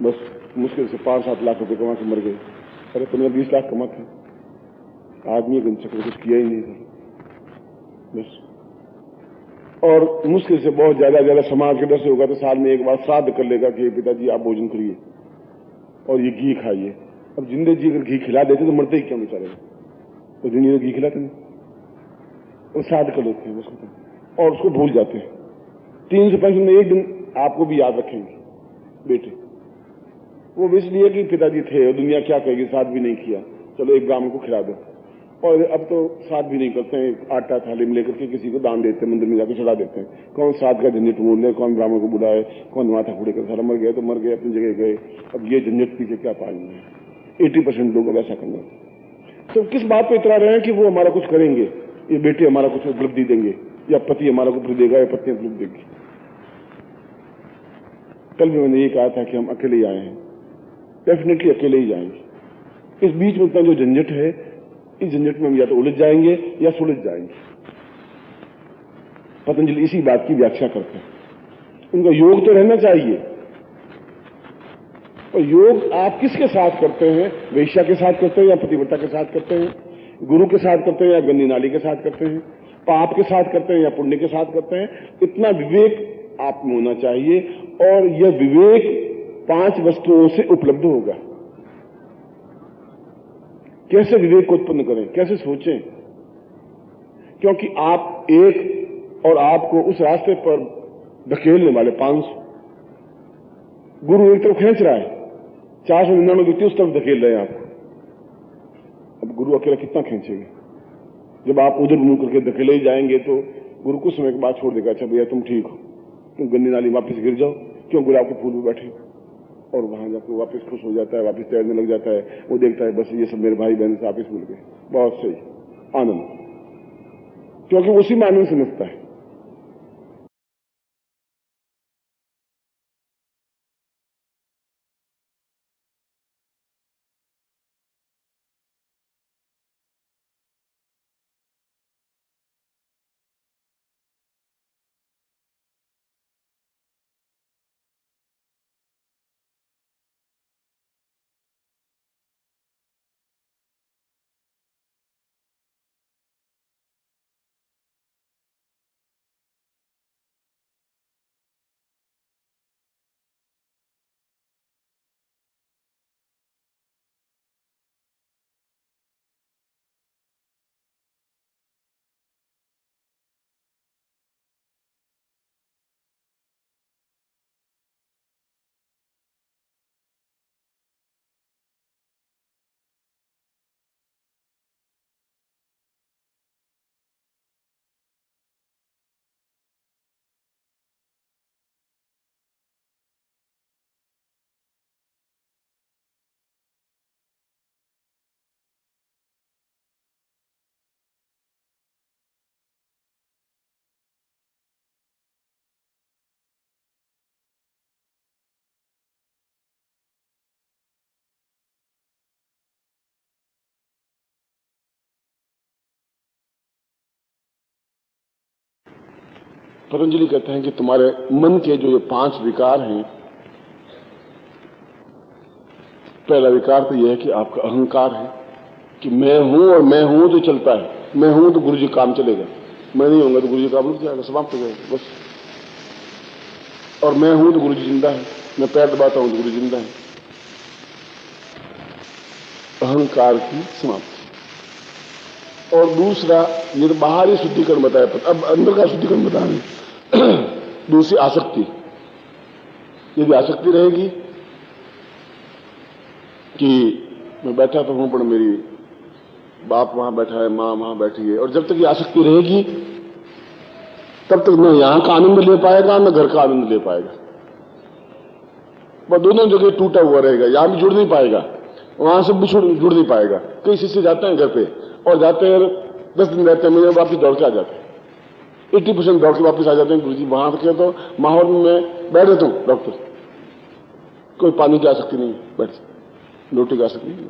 [SPEAKER 1] बस मुश्किल से 5-7 लाख रुपए कमा के मर गए। अरे 15-20 लाख कमाते, आदमी गन चक्र कुछ किया ही नहीं था बस। और मुश्किल से बहुत ज्यादा समाज के डर से होगा तो साल में एक बार श्राद्ध कर लेगा कि पिताजी आप भोजन करिए और ये घी खाइए। अब जिंदे जी अगर घी खिला देते तो मरते ही क्यों बेचारे, तो जिंदगी में घी खिलाते नहीं, वो श्राद्ध कर लेते हैं उसको और उसको भूल जाते हैं। 365 में एक दिन आपको भी याद रखेंगे बेटे, वो इसलिए कि पिताजी थे और दुनिया क्या कहेगी, श्राद्ध भी नहीं किया, चलो एक ब्राह्मण को खिला दो। और अब तो श्राद्ध भी नहीं करते हैं, आटा थाली में लेकर के किसी को दान देते हैं, मंदिर में जाकर चढ़ा देते हैं। कौन श्राद्ध का झंझट मोल ले, कौन ब्राह्मण को बुलाए, कौन माथा फूड़े कर, सारा मर गया तो मर गए, अपनी जगह गए। अब ये झंझट पीछे क्या पाएंगे। 80% लोग अब ऐसा करना। तो किस बात पर इतरा रहे हैं कि वो हमारा कुछ करेंगे, ये बेटे हमारा कुछ उपलब्धि देंगे, या पति हमारा कुछ देगा, या पत्नी उपलब्धि देगी। कल भी मैंने ये कहा था कि हम अकेले ही आए हैं, डेफिनेटली अकेले ही जाएंगे। इस बीच में इतना जो झंझट है, इस झंझट में हम या तो उलझ जाएंगे या सुलझ जाएंगे। पतंजलि इसी बात की व्याख्या करते हैं। उनका योग तो रहना चाहिए, और योग आप किसके साथ करते हैं, वेश्या के साथ करते हैं या पतिव्रता के साथ करते हैं, गुरु के साथ करते हैं या गंदी नाली के साथ करते हैं, पाप के साथ करते हैं या पुण्य के साथ करते हैं, इतना विवेक आप में होना चाहिए। और यह विवेक 5 वस्तुओं से उपलब्ध होगा। कैसे विवेक को उत्पन्न करें, कैसे सोचें, क्योंकि आप एक और आपको उस रास्ते पर धकेलने वाले 500 गुरु एक तरफ खींच रहा है, 499 व्यक्ति उस तरफ धकेल रहे हैं आपको। अब गुरु अकेला कितना खींचेगा। जब आप उधर मुंह करके धकेले ही जाएंगे तो गुरु कुछ समय के बाद छोड़ देगा, अच्छा भैया तुम ठीक हो, तुम गंदी नाली वापस गिर जाओ, क्यों गुलाब के फूल में बैठे। और वहां जाकर वापस खुश हो जाता है, वापस तैरने लग जाता है। वो देखता है बस ये सब मेरे भाई बहन से वापस मिल गए, बहुत सही। आनंद, क्योंकि उसी में आनंद समझता है। पतंजलि कहते हैं कि तुम्हारे मन के जो ये 5 विकार हैं, पहला विकार तो यह है कि आपका अहंकार है कि मैं हूं और मैं हूं तो चलता है, मैं हूं तो गुरु जी काम चलेगा, मैं नहीं होऊंगा तो गुरु जी काम रुक जाएगा, समाप्त हो जाएगा बस। और मैं हूं तो गुरु जी जिंदा है, मैं पैर दबाता हूं तो गुरु जी जिंदा है। अहंकार की समाप्ति। और दूसरा, ये तो बाहरी शुद्धिकरण बताया, अब अंदर का शुद्धिकरण बता रहे। दूसरी आसक्ति। यदि आसक्ति रहेगी कि मैं बैठा तो हूं पर मेरी बाप वहां बैठा है, मां वहां बैठी है, और जब तक ये आसक्ति रहेगी तब तक न यहां का आनंद ले पाएगा न घर का आनंद ले पाएगा। वह दोनों जगह टूटा हुआ रहेगा, यहां भी जुड़ नहीं पाएगा, वहां से भी जुड़ नहीं पाएगा। कई शिष्य जाते हैं घर पे और जाते हैं 10 दिन रहते हैं, मुझे वापस दौड़ के आ जाते हैं, 80% दौड़ के वापस आ जाते हैं। गुरुजी वहां के तो माहौल में बैठ रहता हूं डॉक्टर, कोई पानी की आसक्ति नहीं, बैठ रोटी की आसक्ति नहीं।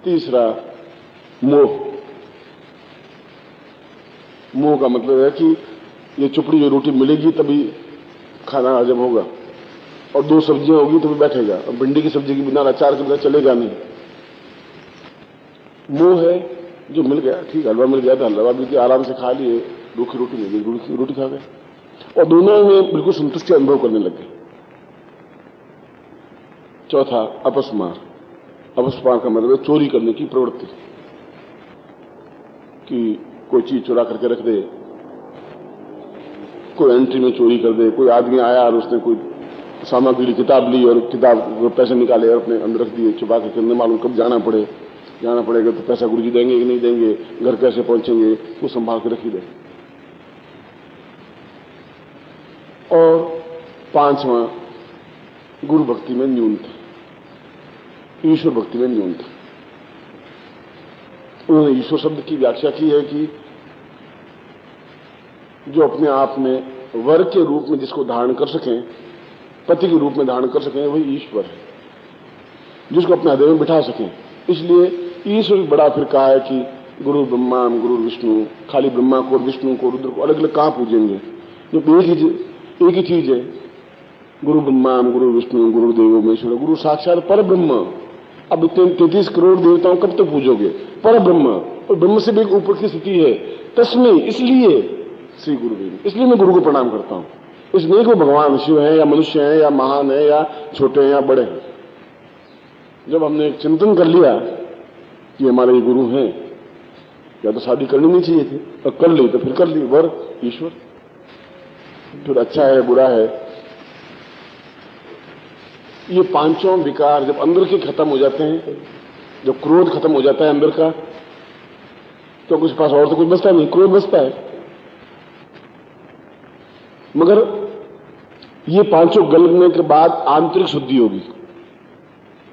[SPEAKER 1] तीसरा, मोह। मोह का मतलब है कि ये चुपड़ी जो रोटी मिलेगी तभी खाना हजम होगा, और 2 सब्जियां होगी तभी बैठेगा, और भिंडी की सब्जी के बिना अचार के बिना चलेगा नहीं। मोह है जो मिल गया, ठीक, हलवा मिल गया तो हलवा भी आराम से खा लिए, रूखी रोटी मिल गई, रूखी रोटी खा गए, और दोनों में बिल्कुल संतुष्टि अनुभव करने लग गए। चौथा, अपस्मार। अपस्मार का मतलब है चोरी करने की प्रवृत्ति, कि कोई चीज चुरा करके रख दे, कोई एंट्री में चोरी कर दे, कोई आदमी आया और उसने कोई सामग्री किताब ली और किताब पैसे निकाले और अपने अंदर रख दिए छुपा के, मालूम कब जाना पड़ेगा तो पैसा गुरुजी देंगे कि नहीं देंगे, घर कैसे पहुंचेंगे, वो संभाल के रखी दे। और 5वां, गुरु भक्ति में न्यूनता, ईश्वर भक्ति में न्यूनता। उन्होंने ईश्वर शब्द की व्याख्या की है कि जो अपने आप में वर के रूप में जिसको धारण कर सकें, पति के रूप में धारण कर सकें, वही ईश्वर है, जिसको अपने हृदय में बिठा सकें। इसलिए ईश्वर बड़ा फिर कहा है कि गुरु ब्रह्मा गुरु विष्णु, खाली ब्रह्मा को, विष्णु को, रुद्र को अलग अलग कहां पूजेंगे, जो एक ही चीज है। गुरु ब्रह्मा गुरु विष्णु गुरुदेव महेश्वर, गुरु साक्षात पर ब्रह्म। अब 33 करोड़ देवताओं कब तक पूजोगे? पर ब्रह्म, और ब्रह्म से भी एक ऊपर की स्थिति है। तस्मै, इसलिए श्री गुरुदेव, इसलिए मैं गुरु को प्रणाम करता हूं। इसलिए को भगवान शिव है या मनुष्य है या महान है या छोटे हैं या बड़े हैं। जब हमने एक चिंतन कर लिया कि हमारे ये गुरु हैं, या तो शादी करनी नहीं चाहिए थी, और कर ली तो फिर कर ली, वर ईश्वर, फिर अच्छा है बुरा है। ये 5 विकार जब अंदर के खत्म हो जाते हैं, जब क्रोध खत्म हो जाता है अंदर का, तो कुछ पास और तो कुछ बचता नहीं, क्रोध बचता है। मगर ये 5 गलने के बाद आंतरिक शुद्धि होगी।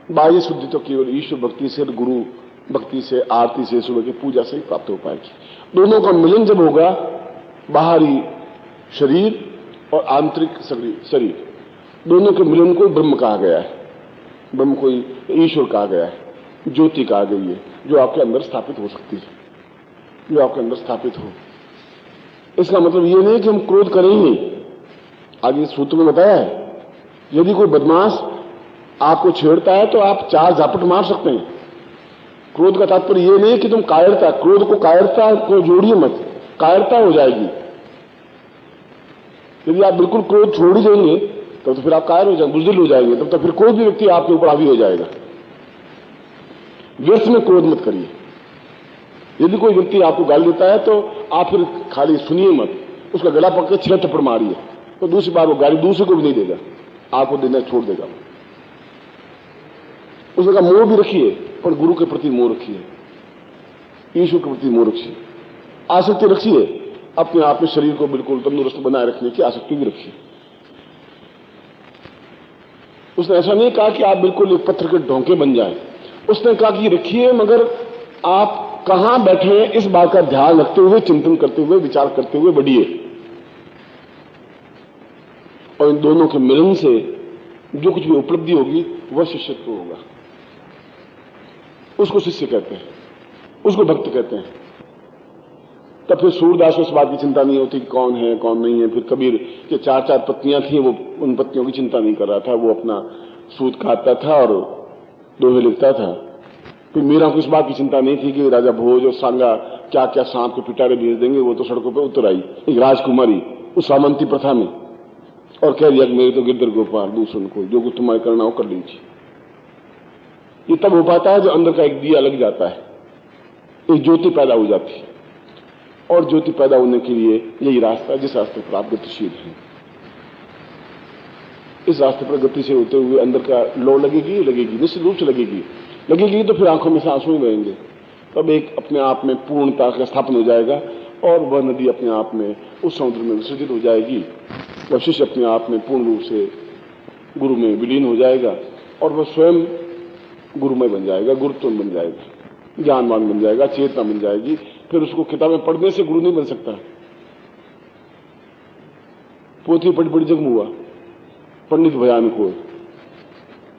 [SPEAKER 1] बाह्य शुद्धि तो केवल ईश्वर भक्ति से, गुरु भक्ति से, आरती से, सुबह की पूजा से ही प्राप्त हो पाएगी। दोनों का मिलन जब होगा, बाहरी शरीर और आंतरिक शरीर, दोनों के मिलन को ब्रह्म कहा गया है। ब्रह्म को ईश्वर कहा गया है, ज्योति कहा गई है, जो आपके अंदर स्थापित हो सकती है, जो आपके अंदर स्थापित हो। इसका मतलब यह नहीं कि हम क्रोध करेंगे। आगे सूत्र में बताया है, यदि कोई बदमाश आपको छेड़ता है तो आप 4 झापट मार सकते हैं। क्रोध का तात्पर्य यह नहीं कि तुम कायरता, क्रोध को कायरता को जोड़िए मत, कायरता हो जाएगी। यदि आप बिल्कुल क्रोध छोड़ ही देंगे तो फिर आप कायर हो जाएंगे, बुज़दिल हो जाएंगे, तब तो फिर कोई भी व्यक्ति आपके ऊपर हावी हो जाएगा। व्यर्थ में क्रोध मत करिए। यदि कोई व्यक्ति आपको गाल देता है तो आप फिर खाली सुनिए मत, उसका गला पकड़ के 6 थप्पड़ मारिए, तो दूसरी बार वो गाली दूसरे को भी नहीं देगा, आपको देना छोड़ देगा। उसने कहा मोह भी रखिए, पर गुरु के प्रति मोह रखिए, ईश्वर के प्रति मोह रखिए, आसक्ति रखिए, अपने आप में शरीर को बिल्कुल तंदुरुस्त बनाए रखने की आसक्ति भी रखिए। उसने ऐसा नहीं कहा कि आप बिल्कुल एक पत्थर के ढोंके बन जाएं। उसने कहा कि रखिए, मगर आप कहां बैठे हैं इस बात का ध्यान रखते हुए, चिंतन करते हुए, विचार करते हुए बढ़िए। और इन दोनों के मिलन से जो कुछ भी उपलब्धि होगी वह शिष्यत्व होगा। उसको शिष्य कहते हैं, उसको भक्त कहते हैं। तब फिर सूरदास को इस बात की चिंता नहीं होती कि कौन है कौन नहीं है। फिर कबीर के 4 पत्नियां थी, वो उन पत्नियों की चिंता नहीं कर रहा था, वो अपना सूत काटता था और दोहे लिखता था। फिर मीरा को इस बात की चिंता नहीं थी कि राजा भोज और सांगा क्या क्या सांप के पिटारे भेज देंगे, वो तो सड़कों पर उतर आई एक राजकुमारी उस सामंती प्रथा में, और कह दिया कि मेरे तो गिरधर गोपाल दूसरों को जो कुछ तुम्हारे करना हो कर लीजिए। ये तब हो पाता है जब अंदर का एक दिया लग जाता है, एक ज्योति पैदा हो जाती है। और ज्योति पैदा होने के लिए यही रास्ता है जिस रास्ते पर आप गतिशील हैं। इस रास्ते पर गतिशील होते हुए अंदर का लो लगेगी, निश्चित रूप से लगेगी तो फिर आंखों में से आंसू बहेंगे। तब एक अपने आप में पूर्णता का स्थापन हो जाएगा और वह नदी अपने आप में उस समुद्र में विसर्जित हो जाएगी। वह शिष्य अपने आप में पूर्ण रूप से गुरु में विलीन हो जाएगा और वह स्वयं गुरुमय बन जाएगा, गुरुत्व बन जाएगा, ज्ञानवान बन जाएगा, चेतना बन जाएगी। फिर उसको किताबें पढ़ने से गुरु नहीं बन सकता। पोथी पढ़ी जग हुआ, पंडित भयानक हो।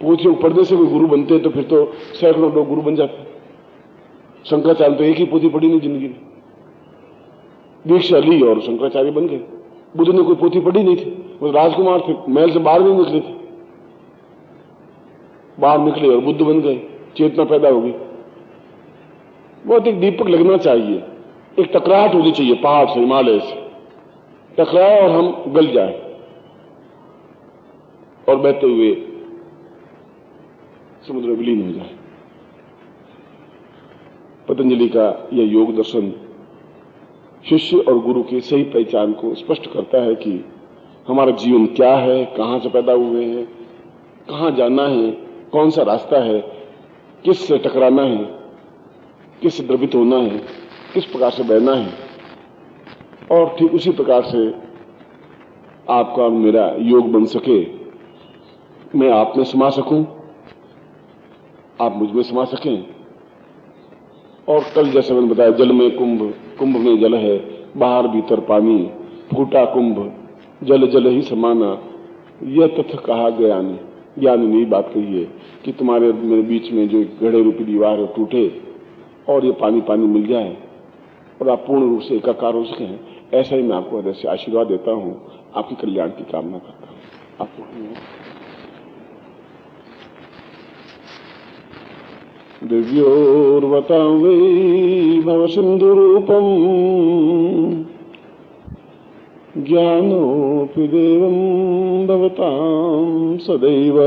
[SPEAKER 1] पोथियों को पढ़ने से कोई गुरु बनते हैं तो फिर तो सैकड़ों लोग गुरु बन जाते। शंकराचार्य तो एक ही पोथी पढ़ी नहीं जिंदगी में, दीक्षा ली और शंकराचार्य बन गए। बुद्ध ने कोई पोथी पढ़ी नहीं थी, वो राजकुमार थे, महल से बाहर नहीं निकले थे, बाहर निकले और बुद्ध बन गए, चेतना पैदा हो गई। बहुत एक दीपक लगना चाहिए, एक टकराहट होनी चाहिए पहाड़ से, हिमालय से टकराए और हम गल जाए और बहते हुए समुद्र में विलीन हो जाए। पतंजलि का यह योग दर्शन शिष्य और गुरु की सही पहचान को स्पष्ट करता है कि हमारा जीवन क्या है, कहां से पैदा हुए हैं, कहां जाना है, कौन सा रास्ता है, किस से टकराना है, किस से द्रवित होना है, किस प्रकार से बहना है। और ठीक उसी प्रकार से आपका और मेरा योग बन सके, मैं आप में समा सकूं, आप मुझ में समा सकें। और कल जैसे मैंने बताया, जल में कुंभ, कुंभ में जल है, बाहर भीतर पानी, फूटा कुंभ, जल जल ही समाना, यह तथ कहा ज्ञानी। ज्ञानी ने बात कही है कि तुम्हारे मेरे बीच में जो गढ़े रूपी दीवार है टूटे और ये पानी पानी मिल जाए और आप पूर्ण रूप से एकाकार हो सकें। ऐसा ही मैं आपको हृदय से आशीर्वाद देता हूं, आपकी कल्याण की कामना करता हूं। आपको दिव्योर्वतां वै भवसिन्धुरूपम् ज्ञानोऽपि देवं भवतां सदैव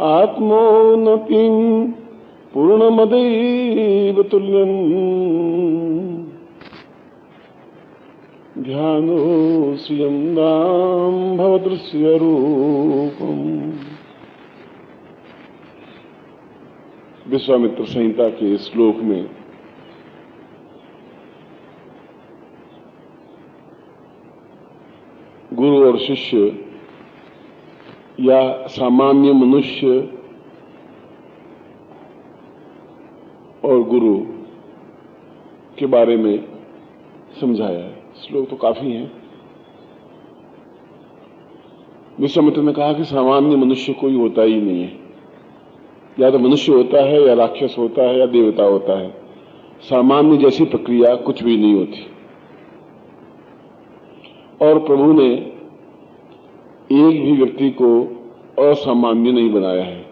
[SPEAKER 1] आत्मोन्नतिं पूर्णमदैव तुल्यम् ध्यानो श्रियं दां भवदृश्य रूपम्। विश्वामित्र संहिता के श्लोक में गुरु और शिष्य या सामान्य मनुष्य और गुरु के बारे में समझाया है। श्लोक तो काफी हैं। विश्वामित्र ने कहा कि सामान्य मनुष्य कोई होता ही नहीं है, या तो मनुष्य होता है या राक्षस होता है या देवता होता है। सामान्य जैसी प्रक्रिया कुछ भी नहीं होती। और प्रभु ने एक भी व्यक्ति को असामान्य नहीं बनाया है,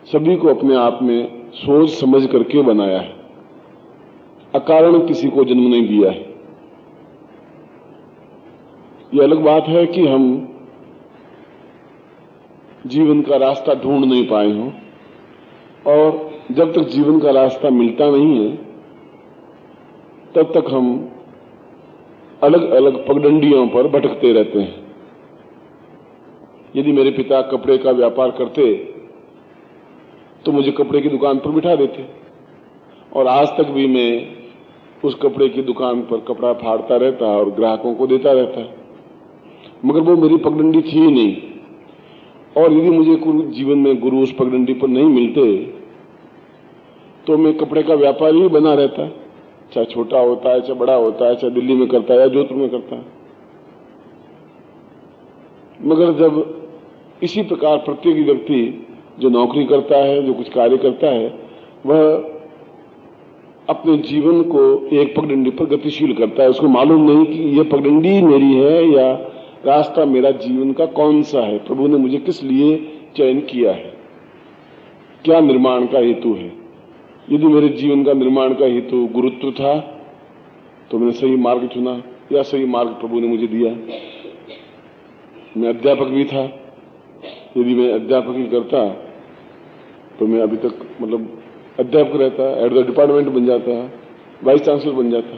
[SPEAKER 1] सभी को अपने आप में सोच समझ करके बनाया है, अकारण किसी को जन्म नहीं दिया है। यह अलग बात है कि हम जीवन का रास्ता ढूंढ नहीं पाए हों, और जब तक जीवन का रास्ता मिलता नहीं है तब तक हम अलग अलग पगडंडियों पर भटकते रहते हैं। यदि मेरे पिता कपड़े का व्यापार करते तो मुझे कपड़े की दुकान पर बिठा देते, और आज तक भी मैं उस कपड़े की दुकान पर कपड़ा फाड़ता रहता और ग्राहकों को देता रहता, मगर वो मेरी पगडंडी थी ही नहीं। और यदि मुझे जीवन में गुरु उस पगडंडी पर नहीं मिलते तो मैं कपड़े का व्यापारी ही बना रहता, चाहे छोटा होता है, चाहे बड़ा होता है, चाहे दिल्ली में करता है या जोधपुर में करता है। मगर जब इसी प्रकार प्रत्येक व्यक्ति जो नौकरी करता है, जो कुछ कार्य करता है, वह अपने जीवन को एक पगडंडी पर गतिशील करता है। उसको मालूम नहीं कि यह पगडंडी मेरी है या रास्ता मेरा जीवन का कौन सा है, प्रभु ने मुझे किस लिए चयन किया है, क्या निर्माण का हेतु है। यदि मेरे जीवन का निर्माण का हेतु गुरुत्व था तो मैंने सही मार्ग चुना, या सही मार्ग प्रभु ने मुझे दिया। मैं अध्यापक भी था, यदि मैं अध्यापक ही करता तो मैं अभी तक अध्यापक रहता, हेड ऑफ द डिपार्टमेंट बन जाता, वाइस चांसलर बन जाता।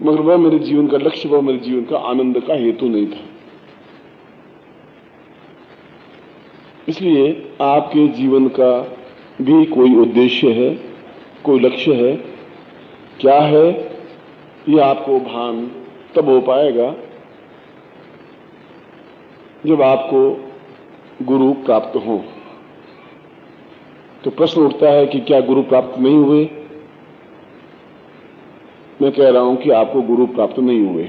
[SPEAKER 1] मगर वह मेरे जीवन का लक्ष्य, वह मेरे जीवन का आनंद का हेतु नहीं था। इसलिए आपके जीवन का भी कोई उद्देश्य है, कोई लक्ष्य है। क्या है ये आपको भान तब हो पाएगा जब आपको गुरु प्राप्त हो। तो प्रश्न उठता है कि क्या गुरु प्राप्त नहीं हुए? मैं कह रहा हूं कि आपको गुरु प्राप्त नहीं हुए।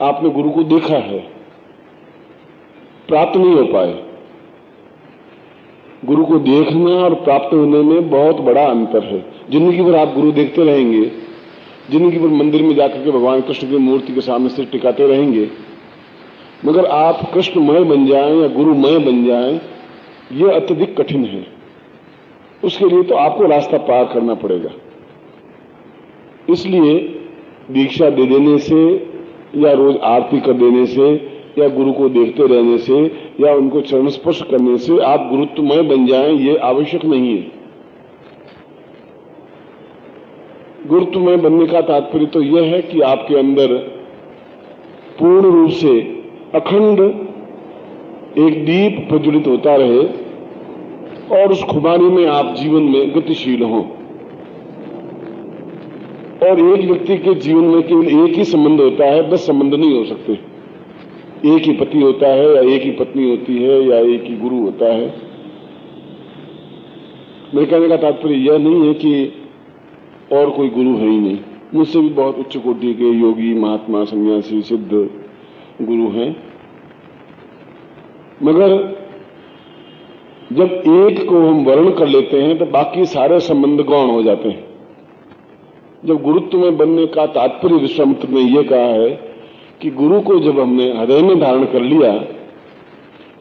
[SPEAKER 1] आपने गुरु को देखा है, प्राप्त नहीं हो पाए। गुरु को देखना और प्राप्त होने में बहुत बड़ा अंतर है। जिंदगी भर आप गुरु देखते रहेंगे, जिंदगी भर मंदिर में जाकर के भगवान कृष्ण की मूर्ति के सामने सिर टिकाते रहेंगे, मगर आप कृष्णमय बन जाएं या गुरुमय बन जाएं, यह अत्यधिक कठिन है। उसके लिए तो आपको रास्ता पार करना पड़ेगा। इसलिए दीक्षा दे देने से या रोज आरती कर देने से या गुरु को देखते रहने से या उनको चरण स्पर्श करने से आप गुरुत्वमय बन जाएं, ये आवश्यक नहीं है। गुरुत्वमय बनने का तात्पर्य तो यह है कि आपके अंदर पूर्ण रूप से अखंड एक दीप प्रज्वलित होता रहे और उस खुमारी में आप जीवन में गतिशील हों। और एक व्यक्ति के जीवन में केवल एक ही संबंध होता है, 10 संबंध नहीं हो सकते। एक ही पति होता है या एक ही पत्नी होती है या एक ही गुरु होता है। मेरे कहने का तात्पर्य यह नहीं है कि और कोई गुरु है ही नहीं। मुझसे भी बहुत उच्च कोटि के योगी, महात्मा, सन्यासी, सिद्ध गुरु हैं, मगर जब एक को हम वर्ण कर लेते हैं तो बाकी सारे संबंध गौण हो जाते हैं। जब गुरुत्व में बनने का तात्पर्य विश्वामित्र ने यह कहा है कि गुरु को जब हमने हृदय में धारण कर लिया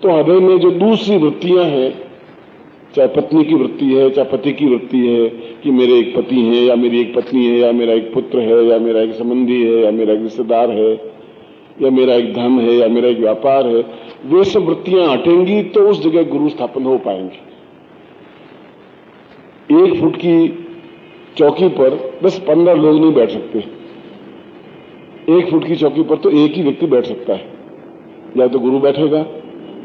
[SPEAKER 1] तो हृदय में जो दूसरी वृत्तियां हैं, चाहे पत्नी की वृत्ति है, चाहे पति की वृत्ति है कि मेरे एक पति हैं या मेरी एक पत्नी है या मेरा एक पुत्र है या मेरा एक संबंधी है या मेरा एक रिश्तेदार है या मेरा एक धन है या मेरा एक व्यापार है, वे सब वृत्तियां हटेंगी तो उस जगह गुरु स्थापन हो पाएंगे। 1 फुट की चौकी पर 10-15 लोग नहीं बैठ सकते। 1 फुट की चौकी पर तो एक ही व्यक्ति बैठ सकता है। या तो गुरु बैठेगा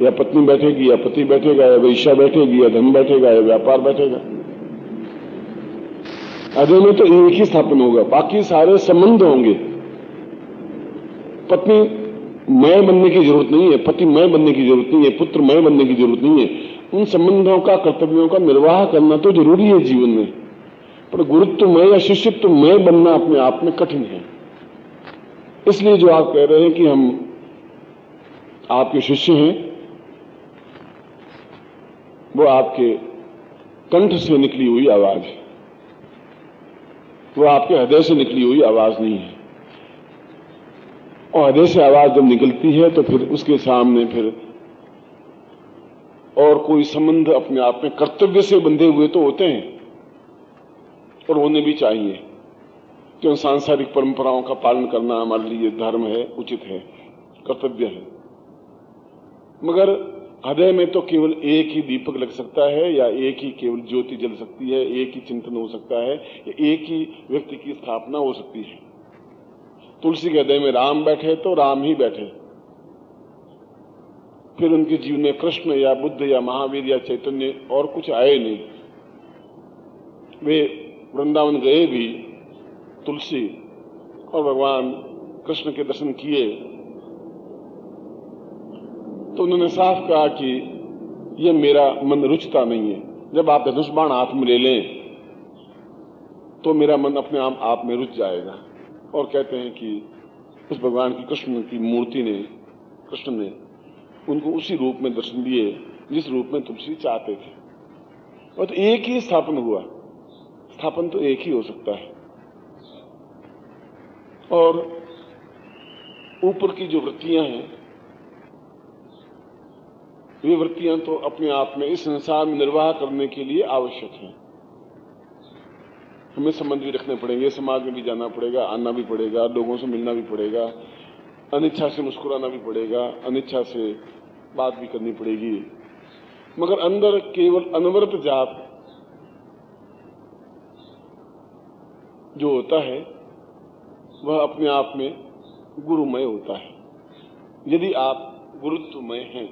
[SPEAKER 1] या पत्नी बैठेगी या पति बैठेगा या वेश्या बैठेगी या धन बैठेगा या व्यापार बैठेगा। हृदय में तो एक ही स्थापन होगा, बाकी सारे संबंध होंगे। पत्नी मैं बनने की जरूरत नहीं है, पति मैं बनने की जरूरत नहीं है, पुत्र मैं बनने की जरूरत नहीं है। उन संबंधों का, कर्तव्यों का निर्वाह करना तो जरूरी है जीवन में, पर गुरुत्व में या शिष्यत्व में बनना अपने आप में कठिन है। इसलिए जो आप कह रहे हैं कि हम आपके शिष्य हैं, वो आपके कंठ से निकली हुई आवाज है, वो आपके हृदय से निकली हुई आवाज नहीं है। और हृदय से आवाज जब निकलती है तो फिर उसके सामने फिर और कोई संबंध अपने आप में कर्तव्य से बंधे हुए तो होते हैं, और होने भी चाहिए, क्यों सांसारिक परंपराओं का पालन करना हमारे लिए धर्म है, उचित है, कर्तव्य है। मगर हृदय में तो केवल एक ही दीपक लग सकता है, या एक ही केवल ज्योति जल सकती है, एक ही चिंतन हो सकता है, या एक ही व्यक्ति की स्थापना हो सकती है। तुलसी के हृदय में राम बैठे तो राम ही बैठे, फिर उनके जीवन में कृष्ण या बुद्ध या महावीर या चैतन्य और कुछ आए नहीं। वे वृंदावन गए भी तुलसी और भगवान कृष्ण के दर्शन किए तो उन्होंने साफ कहा कि यह मेरा मन रुचता नहीं है। जब आप धनुष बाण हाथ में ले लें तो मेरा मन अपने आप में रुच जाएगा। और कहते हैं कि उस भगवान की, कृष्ण की मूर्ति ने, कृष्ण ने उनको उसी रूप में दर्शन दिए जिस रूप में तुलसी चाहते थे। और तो एक ही स्थापन हुआ, स्थापन तो एक ही हो सकता है। और ऊपर की जो वृत्तियां हैं, वे वृत्तियां तो अपने आप में इस संसार में निर्वाह करने के लिए आवश्यक हैं। हमें संबंध भी रखने पड़ेंगे, समाज में भी जाना पड़ेगा, आना भी पड़ेगा, लोगों से मिलना भी पड़ेगा, अनिच्छा से मुस्कुराना भी पड़ेगा, अनिच्छा से बात भी करनी पड़ेगी। मगर अंदर केवल अनवरत जाप जो होता है वह अपने आप में गुरुमय होता है। यदि आप गुरुत्वमय हैं।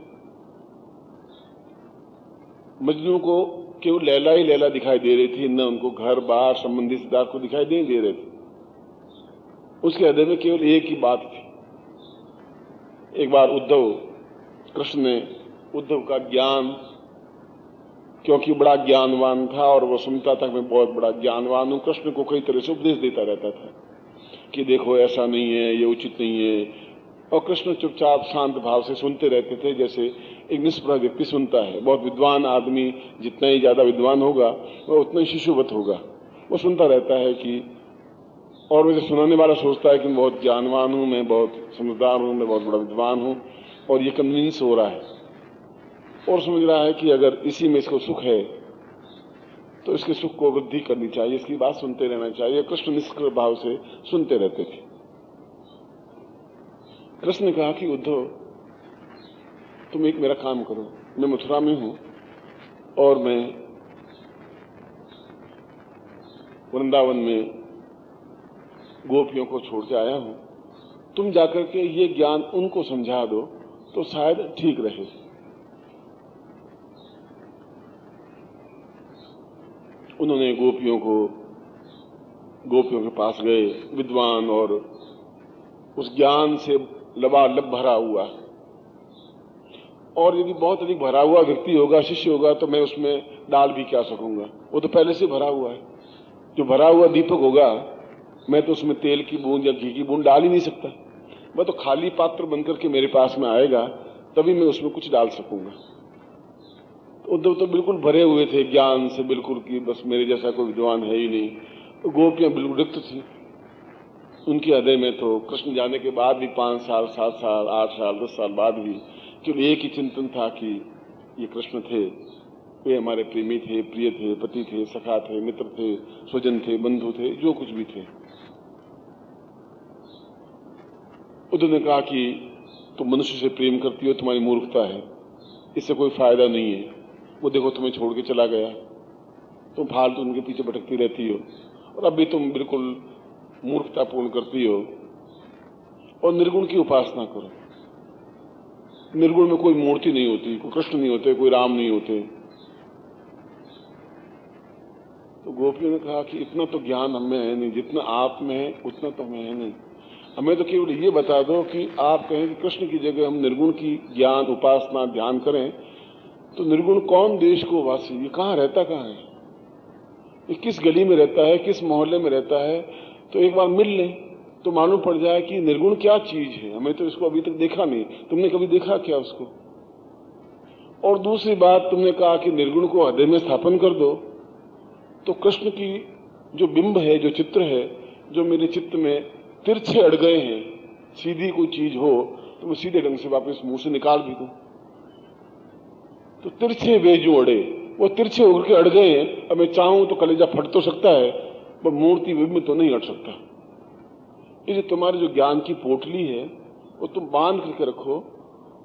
[SPEAKER 1] मजनू को केवल लैला ही लैला दिखाई दे रही थी, न उनको घर बार संबंधी रिश्तेदार को दिखाई नहीं दे रहे थे। उसके हृदय में केवल एक ही बात थी। एक बार कृष्ण ने उद्धव का ज्ञान, क्योंकि बड़ा ज्ञानवान था और वो सुनता था मैं बहुत बड़ा ज्ञानवान हूं, कृष्ण को कई तरह से उपदेश देता रहता था कि देखो ऐसा नहीं है, ये उचित नहीं है। और कृष्ण चुपचाप शांत भाव से सुनते रहते थे, जैसे एक निष्प्रह व्यक्ति सुनता है। बहुत विद्वान आदमी जितना ही ज्यादा विद्वान होगा वह उतना ही शिशुवत होगा, वो सुनता रहता है कि, और वैसे सुनाने वाला सोचता है कि मैं बहुत ज्ञानवान हूं, मैं बहुत समझदार हूं, मैं बहुत बड़ा विद्वान हूं, और ये कन्विंस हो रहा है और समझ रहा है कि अगर इसी में इसको सुख है तो इसके सुख को वृद्धि करनी चाहिए, इसकी बात सुनते रहना चाहिए। कृष्ण निष्क्रिय भाव से सुनते रहते थे। कृष्ण ने कहा कि उद्धव, तुम एक मेरा काम करो, मैं मथुरा में हूं और मैं वृंदावन में गोपियों को छोड़ के आया हूं, तुम जाकर के ये ज्ञान उनको समझा दो तो शायद ठीक रहे। उन्होंने गोपियों के पास गए, विद्वान और उस ज्ञान से लबालब भरा हुआ, और यदि बहुत अधिक भरा हुआ व्यक्ति होगा, शिष्य होगा, तो मैं उसमें डाल भी क्या सकूंगा, वो तो पहले से भरा हुआ है। जो भरा हुआ दीपक होगा, मैं तो उसमें तेल की बूंद या घी की बूंद डाल ही नहीं सकता। वह तो खाली पात्र बनकर के मेरे पास में आएगा, तभी मैं उसमें कुछ डाल सकूंगा। उद्धव तो बिल्कुल भरे हुए थे ज्ञान से, बिल्कुल कि बस मेरे जैसा कोई विद्वान है ही नहीं। तो गोपियां बिल्कुल रिक्त थी उनके हृदय में। तो कृष्ण जाने के बाद भी 5 साल, 7 साल, 8 साल, 10 साल बाद भी केवल एक ही चिंतन था कि ये कृष्ण थे, वे हमारे प्रेमी थे, प्रिय थे, पति थे, सखा थे, मित्र थे, स्वजन थे, बंधु थे, जो कुछ भी थे। उद्धव ने कहा कि तुम मनुष्य से प्रेम करती हो, तुम्हारी मूर्खता है, इससे कोई फायदा नहीं है। वो देखो तुम्हें छोड़ के चला गया, तुम फालतू उनके पीछे भटकती रहती हो, और अभी तुम बिल्कुल मूर्खतापूर्ण करती हो। और निर्गुण की उपासना करो। निर्गुण में कोई मूर्ति नहीं होती, कोई कृष्ण नहीं होते, कोई राम नहीं होते। तो गोपियों ने कहा कि इतना तो ज्ञान हमें है नहीं, जितना आप में है उतना तो हमें है नहीं। हमें तो केवल ये बता दो कि आप कहें कि कृष्ण की जगह हम निर्गुण की ज्ञान, उपासना, ध्यान करें, तो निर्गुण कौन देश को वासी, ये कहाँ रहता, कहाँ है, ये किस गली में रहता है, किस मोहल्ले में रहता है, तो एक बार मिल लें तो मालूम पड़ जाए कि निर्गुण क्या चीज है। हमें तो इसको अभी तक देखा नहीं, तुमने कभी देखा क्या उसको? और दूसरी बात, तुमने कहा कि निर्गुण को हृदय में स्थापन कर दो, तो कृष्ण की जो बिंब है, जो चित्र है, जो मेरे चित्त में तिरछे अड़ गए हैं, सीधी कोई चीज हो तो मैं सीधे ढंग से वापस मुंह से निकाल भी दूं, तो तिरछे वे जो अड़े, वो तिरछे होकर के अड़ गए हैं। अब मैं चाहूं तो कलेजा फट तो सकता है, पर मूर्ति बिंब तो नहीं अड़ सकता। इसलिए तुम्हारी जो ज्ञान की पोटली है वो तुम बांध करके रखो,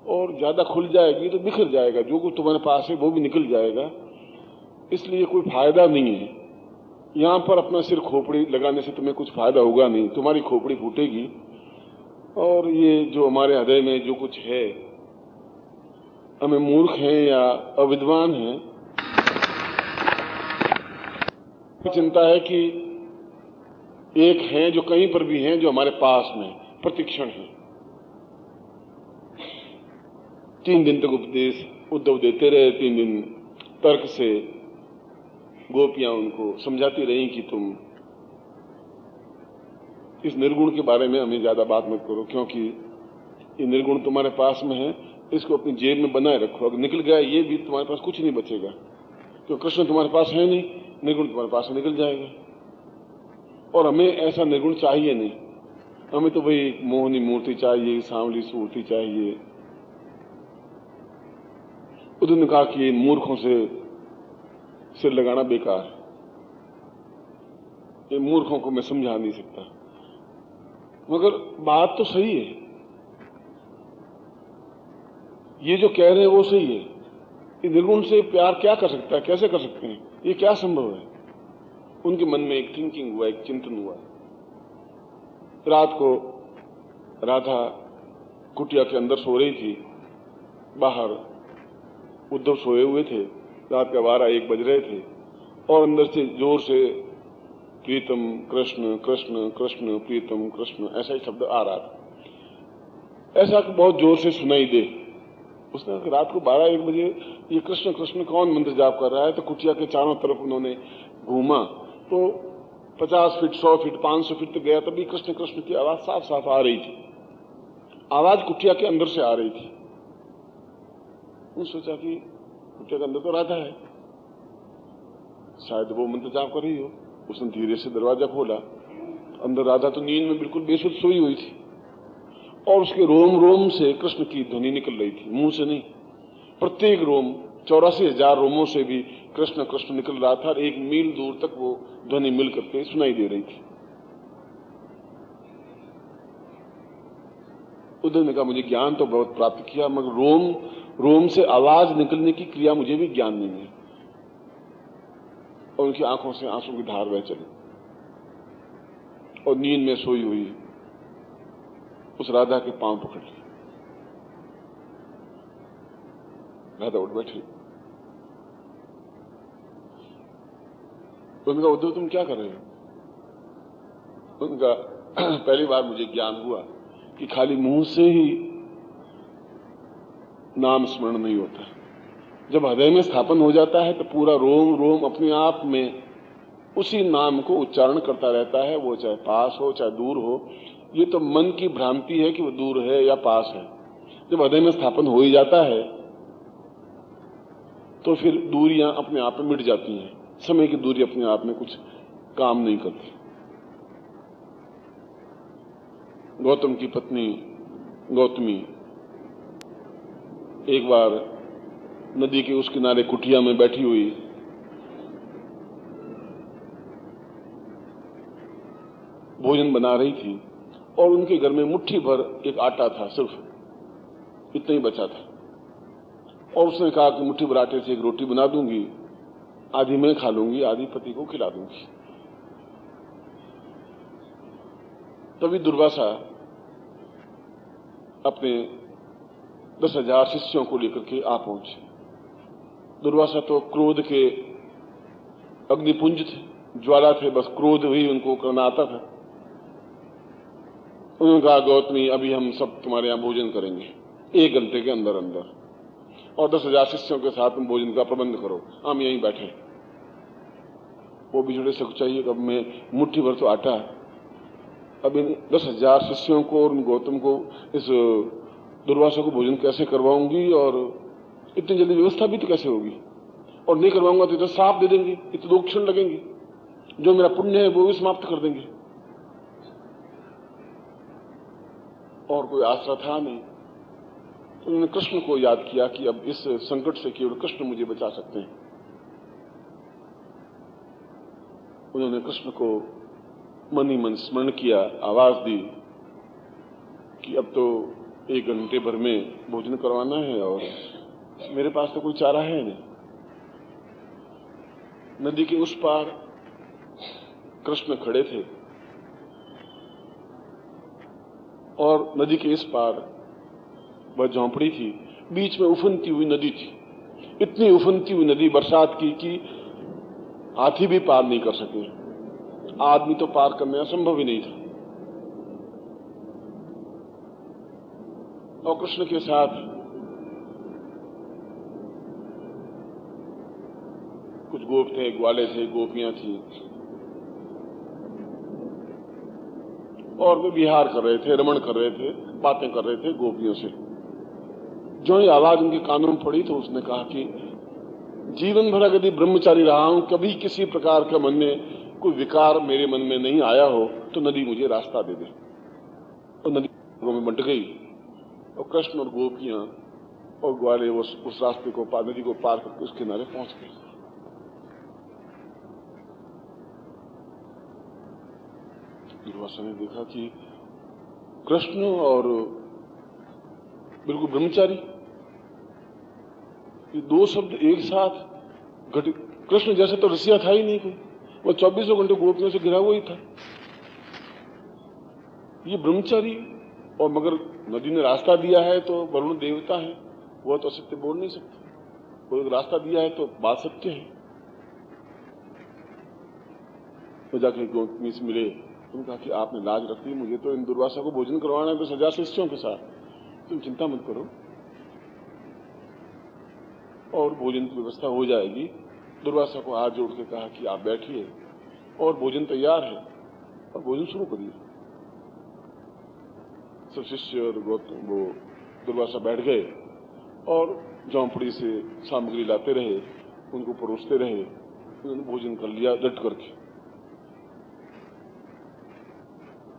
[SPEAKER 1] और ज्यादा खुल जाएगी तो बिखर जाएगा, जो कुछ तुम्हारे पास है वो भी निकल जाएगा। इसलिए कोई फायदा नहीं है यहां पर अपना सिर खोपड़ी लगाने से, तुम्हें कुछ फायदा होगा नहीं, तुम्हारी खोपड़ी फूटेगी। और ये जो हमारे हृदय में जो कुछ है, हमें मूर्ख हैं या अविद्वान हैं, चिंता है कि एक हैं जो कहीं पर भी हैं, जो हमारे पास में प्रतिक्षण है। 3 दिन तक उपदेश उद्धव देते रहे, 3 दिन तर्क से गोपियां उनको समझाती रही कि तुम इस निर्गुण के बारे में हमें ज्यादा बात मत करो, क्योंकि ये निर्गुण तुम्हारे पास में है, इसको अपनी जेब में बनाए रखो। अगर निकल गया ये भी, तुम्हारे पास कुछ नहीं बचेगा, क्योंकि कृष्ण तुम्हारे पास है नहीं, निर्गुण तुम्हारे पास से निकल जाएगा। और हमें ऐसा निर्गुण चाहिए नहीं, हमें तो वही मोहनी मूर्ति चाहिए, सांवली सूर्ति चाहिए। उन्होंने कहा कि मूर्खों से सिर लगाना बेकार है, ये मूर्खों को मैं समझा नहीं सकता। मगर बात तो सही है, ये जो कह रहे हैं वो सही है। ये निर्गुण से प्यार क्या कर सकता है, कैसे कर सकते हैं, ये क्या संभव है? उनके मन में एक थिंकिंग हुआ, एक चिंतन हुआ। रात को राधा कुटिया के अंदर सो रही थी, बाहर उद्धव सोए हुए थे, रात का 12-1 बज रहे थे, और अंदर से जोर से प्रीतम कृष्ण कृष्ण कृष्ण प्रीतम कृष्ण ऐसा ही शब्द आ रहा था, ऐसा कि बहुत जोर से सुनाई दे। उसने रात को 12-1 बजे ये कृष्ण कृष्ण कौन मंत्र जाप कर रहा है? तो कुटिया के चारों तरफ उन्होंने घूमा, तो 50 फीट 100 फीट 500 फीट तक गया, तभी कृष्ण कृष्ण की आवाज साफ साफ आ रही थी। आवाज कुटिया के अंदर से आ रही थी। उन्होंने सोचा कि कुटिया के अंदर तो राधा है, शायद वो मंत्र जाप कर रही हो। उसने धीरे से दरवाजा खोला, अंदर राधा तो नींद में बिल्कुल बेसुध सोई हुई थी, और उसके रोम रोम से कृष्ण की ध्वनि निकल रही थी, मुंह से नहीं। प्रत्येक रोम, 84,000 रोमों से भी कृष्ण कृष्ण निकल रहा था, और 1 मील दूर तक वो ध्वनि मिल करके सुनाई दे रही थी। उद्धव ने कहा, मुझे ज्ञान तो बहुत प्राप्त किया, मगर रोम रोम से आवाज निकलने की क्रिया मुझे भी ज्ञान नहीं है। और उनकी आंखों से आंसू की धार बह चली, और नींद में सोई हुई उस राधा के पांव पकड़ लिए। राधा उठ बैठी। उनका, उद्धव तुम क्या कर रहे हो? उनका, पहली बार मुझे ज्ञान हुआ कि खाली मुंह से ही नाम स्मरण नहीं होता, जब हृदय में स्थापन हो जाता है तो पूरा रोम रोम अपने आप में उसी नाम को उच्चारण करता रहता है, वो चाहे पास हो चाहे दूर हो। ये तो मन की भ्रांति है कि वो दूर है या पास है। जब हृदय में स्थापन हो ही जाता है तो फिर दूरियां अपने आप में मिट जाती हैं, समय की दूरी अपने आप में कुछ काम नहीं करती। गौतम की पत्नी गौतमी एक बार नदी के उस किनारे कुटिया में बैठी हुई भोजन बना रही थी, और उनके घर में मुट्ठी भर एक आटा था, सिर्फ इतना ही बचा था। और उसने कहा कि मुट्ठी भर आटे से एक रोटी बना दूंगी, आधी मैं खा लूंगी, आधी पति को खिला दूंगी। तभी दुर्वासा अपने 10,000 शिष्यों को लेकर के आ पहुंचे। दुर्वासा तो क्रोध के अग्निपुंज थे, ज्वाला थे, बस क्रोध ही उनको करना आता था। उन्होंने कहा गौतमी अभी हम सब तुम्हारे यहाँ भोजन करेंगे 1 घंटे के अंदर अंदर, और 10,000 शिष्यों के साथ तुम भोजन का प्रबंध करो, हम यहीं बैठे। वो भी थोड़े से चाहिए, अब मैं मुट्ठी भर तो आटा, अब इन 10,000 शिष्यों को और गौतम को, इस दुर्वासा को भोजन कैसे करवाऊंगी, और इतनी जल्दी व्यवस्था भी तो कैसे होगी, और नहीं करवाऊंगा तो साफ दे देंगे, इतने 2 क्षण लगेंगे, जो मेरा पुण्य है वो भी समाप्त कर देंगे। और कोई आसरा था नहीं। उन्होंने कृष्ण को याद किया कि अब इस संकट से केवल कृष्ण मुझे बचा सकते हैं। उन्होंने कृष्ण को मन ही मन स्मरण किया, आवाज दी कि अब तो 1 घंटे भर में भोजन करवाना है और मेरे पास तो कोई चारा है नहीं। नदी के उस पार कृष्ण खड़े थे और नदी के इस पार वह झोंपड़ी थी, बीच में उफनती हुई नदी थी। इतनी उफनती हुई नदी बरसात की कि हाथी भी पार नहीं कर सके, आदमी तो पार करना असंभव ही नहीं था। और कृष्ण के साथ कुछ गोप थे, ग्वाले थे, गोपियां थी, और वे विहार कर रहे थे, रमण कर रहे थे, बातें कर रहे थे गोपियों से। जो ही आवाज उनके कानों में पड़ी तो उसने कहा कि जीवन भर यदि ब्रह्मचारी रहा हूं, कभी किसी प्रकार का मन में कोई विकार मेरे मन में नहीं आया हो, तो नदी मुझे रास्ता दे दे। और नदी में बंट गई और कृष्ण और गोपियां और ग्वाले उस रास्ते को नदी को पार करके उस किनारे पहुंच गए। दुर्वासा ने देखा कि कृष्ण और बिल्कुल ब्रह्मचारी, ये 2 शब्द एक साथ घटित। कृष्ण जैसे तो रसिया था ही नहीं कोई, वो 24 घंटे गोपियों से घिरा हुआ ही था। ये ब्रह्मचारी, और मगर नदी ने रास्ता दिया है तो वरुण देवता है, वह तो असत्य बोल नहीं सकते। कोई रास्ता दिया है तो बात सत्य है। तो जाके गोपी से मिले, तुम कहा कि आपने लाज रख दी, मुझे तो इन दुर्वासा को भोजन करवाना है 10,000 शिष्यों के साथ, तुम चिंता मत करो और भोजन की व्यवस्था हो जाएगी। दुर्वासा को हाथ जोड़ के कहा कि आप बैठिए और भोजन तैयार है, और भोजन शुरू करिए। सब शिष्य और गौतम वो दुर्वासा बैठ गए और झोंपड़ी से सामग्री लाते रहे, उनको परोसते रहे। उन्होंने भोजन कर लिया डट करके।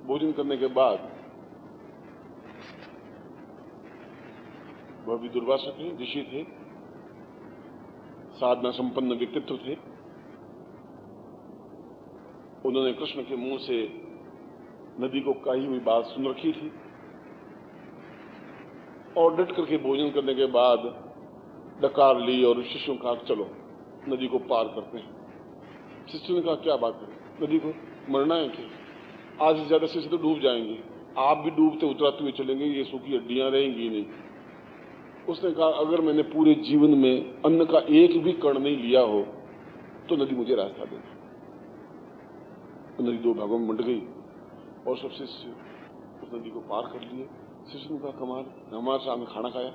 [SPEAKER 1] भोजन करने के बाद वह भी दुर्वासा थे, ऋषि थे, साधना संपन्न व्यक्तित्व थे। उन्होंने कृष्ण के मुंह से नदी को कही हुई बात सुन रखी थी और डट करके भोजन करने के बाद डकार ली और शिष्यों कहा चलो नदी को पार करते हैं। शिष्यों ने कहा क्या बात है, नदी को मरना है क्या? आज से ज्यादा शिष्य तो डूब जाएंगे, आप भी डूबते उतराते हुए चलेंगे, ये सूखी हड्डियां रहेंगी नहीं। उसने कहा अगर मैंने पूरे जीवन में अन्न का एक भी कण नहीं लिया हो तो नदी मुझे रास्ता देना। तो नदी 2 भागों में बंट गई और सब शिष्य उस नदी को पार कर लिए। शिष्य ने कहा कमाल, हमारे सामने खाना खाया,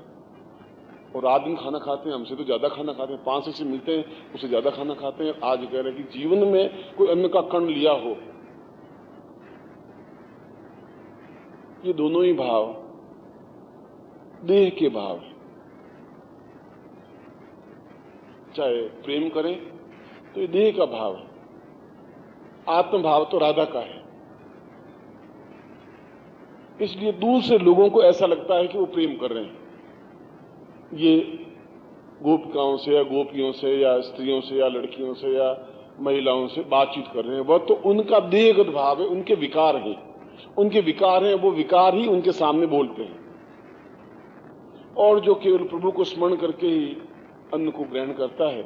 [SPEAKER 1] और रात दिन खाना खाते हैं, हमसे तो ज्यादा खाना खाते हैं, 5 शिष्य मिलते हैं उससे ज्यादा खाना खाते हैं। आज कह रहे हैं कि जीवन में कोई अन्न का कण लिया हो। ये दोनों ही भाव देह के भाव है। चाहे प्रेम करें तो ये देह का भाव है, आत्म भाव तो राधा का है। इसलिए दूर से लोगों को ऐसा लगता है कि वो प्रेम कर रहे हैं, ये गोपिकाओं से या गोपियों से या स्त्रियों से या लड़कियों से या महिलाओं से बातचीत कर रहे हैं। वह तो उनका देहगत भाव है, उनके विकार हैं, उनके विकार हैं, वो विकार ही उनके सामने बोलते हैं। और जो केवल प्रभु को स्मरण करके ही अन्न को ग्रहण करता है,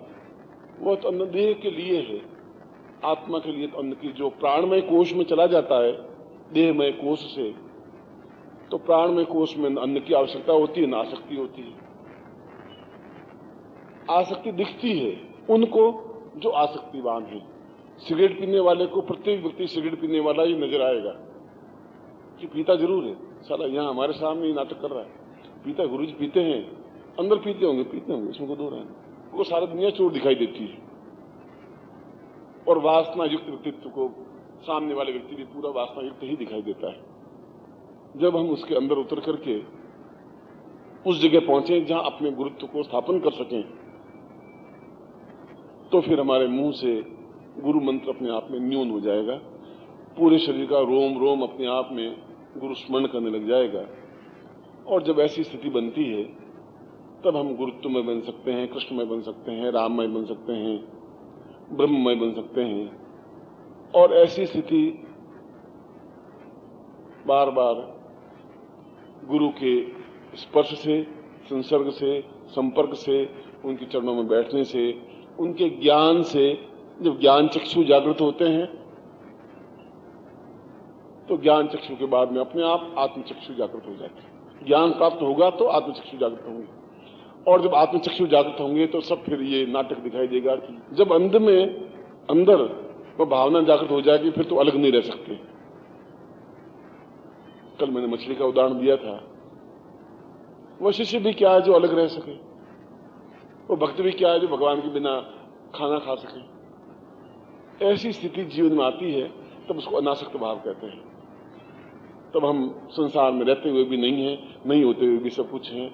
[SPEAKER 1] वह तो अन्न देह के लिए है, आत्मा के लिए तो अन्न की जो प्राणमय कोश में चला जाता है देहमय कोश से, तो प्राणमय कोश में अन्न की आवश्यकता होती है, ना आसक्ति होती है। आसक्ति दिखती है उनको जो आसक्तिवान है। सिगरेट पीने वाले को प्रत्येक व्यक्ति सिगरेट पीने वाला ही नजर आएगा, कि पीता जरूर है, साला यहाँ हमारे सामने ही नाटक कर रहा है, पीता, गुरु जी पीते हैं, अंदर पीते होंगे, इसमें को दो रहे हैं, वो सारा दुनिया चोर दिखाई देती है। और वासना युक्त व्यक्तित्व को सामने वाले व्यक्ति भी पूरा वासना युक्त ही दिखाई देता है। जब हम उसके अंदर उतर करके उस जगह पहुंचे जहां अपने गुरुत्व को स्थापन कर सकें, तो फिर हमारे मुंह से गुरु मंत्र अपने आप में न्यून हो जाएगा, पूरे शरीर का रोम रोम अपने आप में गुरु स्मरण करने लग जाएगा। और जब ऐसी स्थिति बनती है तब हम गुरुत्वमय बन सकते हैं, कृष्णमय बन सकते हैं, राममय बन सकते हैं, ब्रह्ममय बन सकते हैं। और ऐसी स्थिति बार बार गुरु के स्पर्श से, संसर्ग से, संपर्क से, उनके चरणों में बैठने से, उनके ज्ञान से, जब ज्ञान चक्षु जागृत होते हैं तो ज्ञान चक्षु के बाद में अपने आप आत्मचक्षु जागृत हो जाते हैं। ज्ञान प्राप्त होगा तो आत्मचक्षु जागृत होंगे, और जब आत्मचक्षु जागृत होंगे तो सब फिर ये नाटक दिखाई देगा कि जब अंदर वो भावना जागृत हो जाएगी फिर तो अलग नहीं रह सकते। कल मैंने मछली का उदाहरण दिया था, वो शिष्य भी क्या है जो अलग रह सके, वो भक्त भी क्या है जो भगवान के बिना खाना खा सके। ऐसी स्थिति जीवन में आती है तब उसको अनासक्त भाव कहते हैं। तब हम संसार में रहते हुए भी नहीं है, नहीं होते हुए भी सब कुछ है,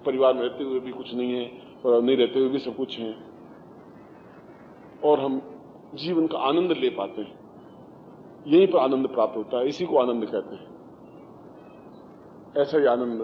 [SPEAKER 1] परिवार में रहते हुए भी कुछ नहीं है और नहीं रहते हुए भी सब कुछ है, और हम जीवन का आनंद ले पाते हैं। यहीं पर आनंद प्राप्त होता है, इसी को आनंद कहते हैं। ऐसा ही आनंद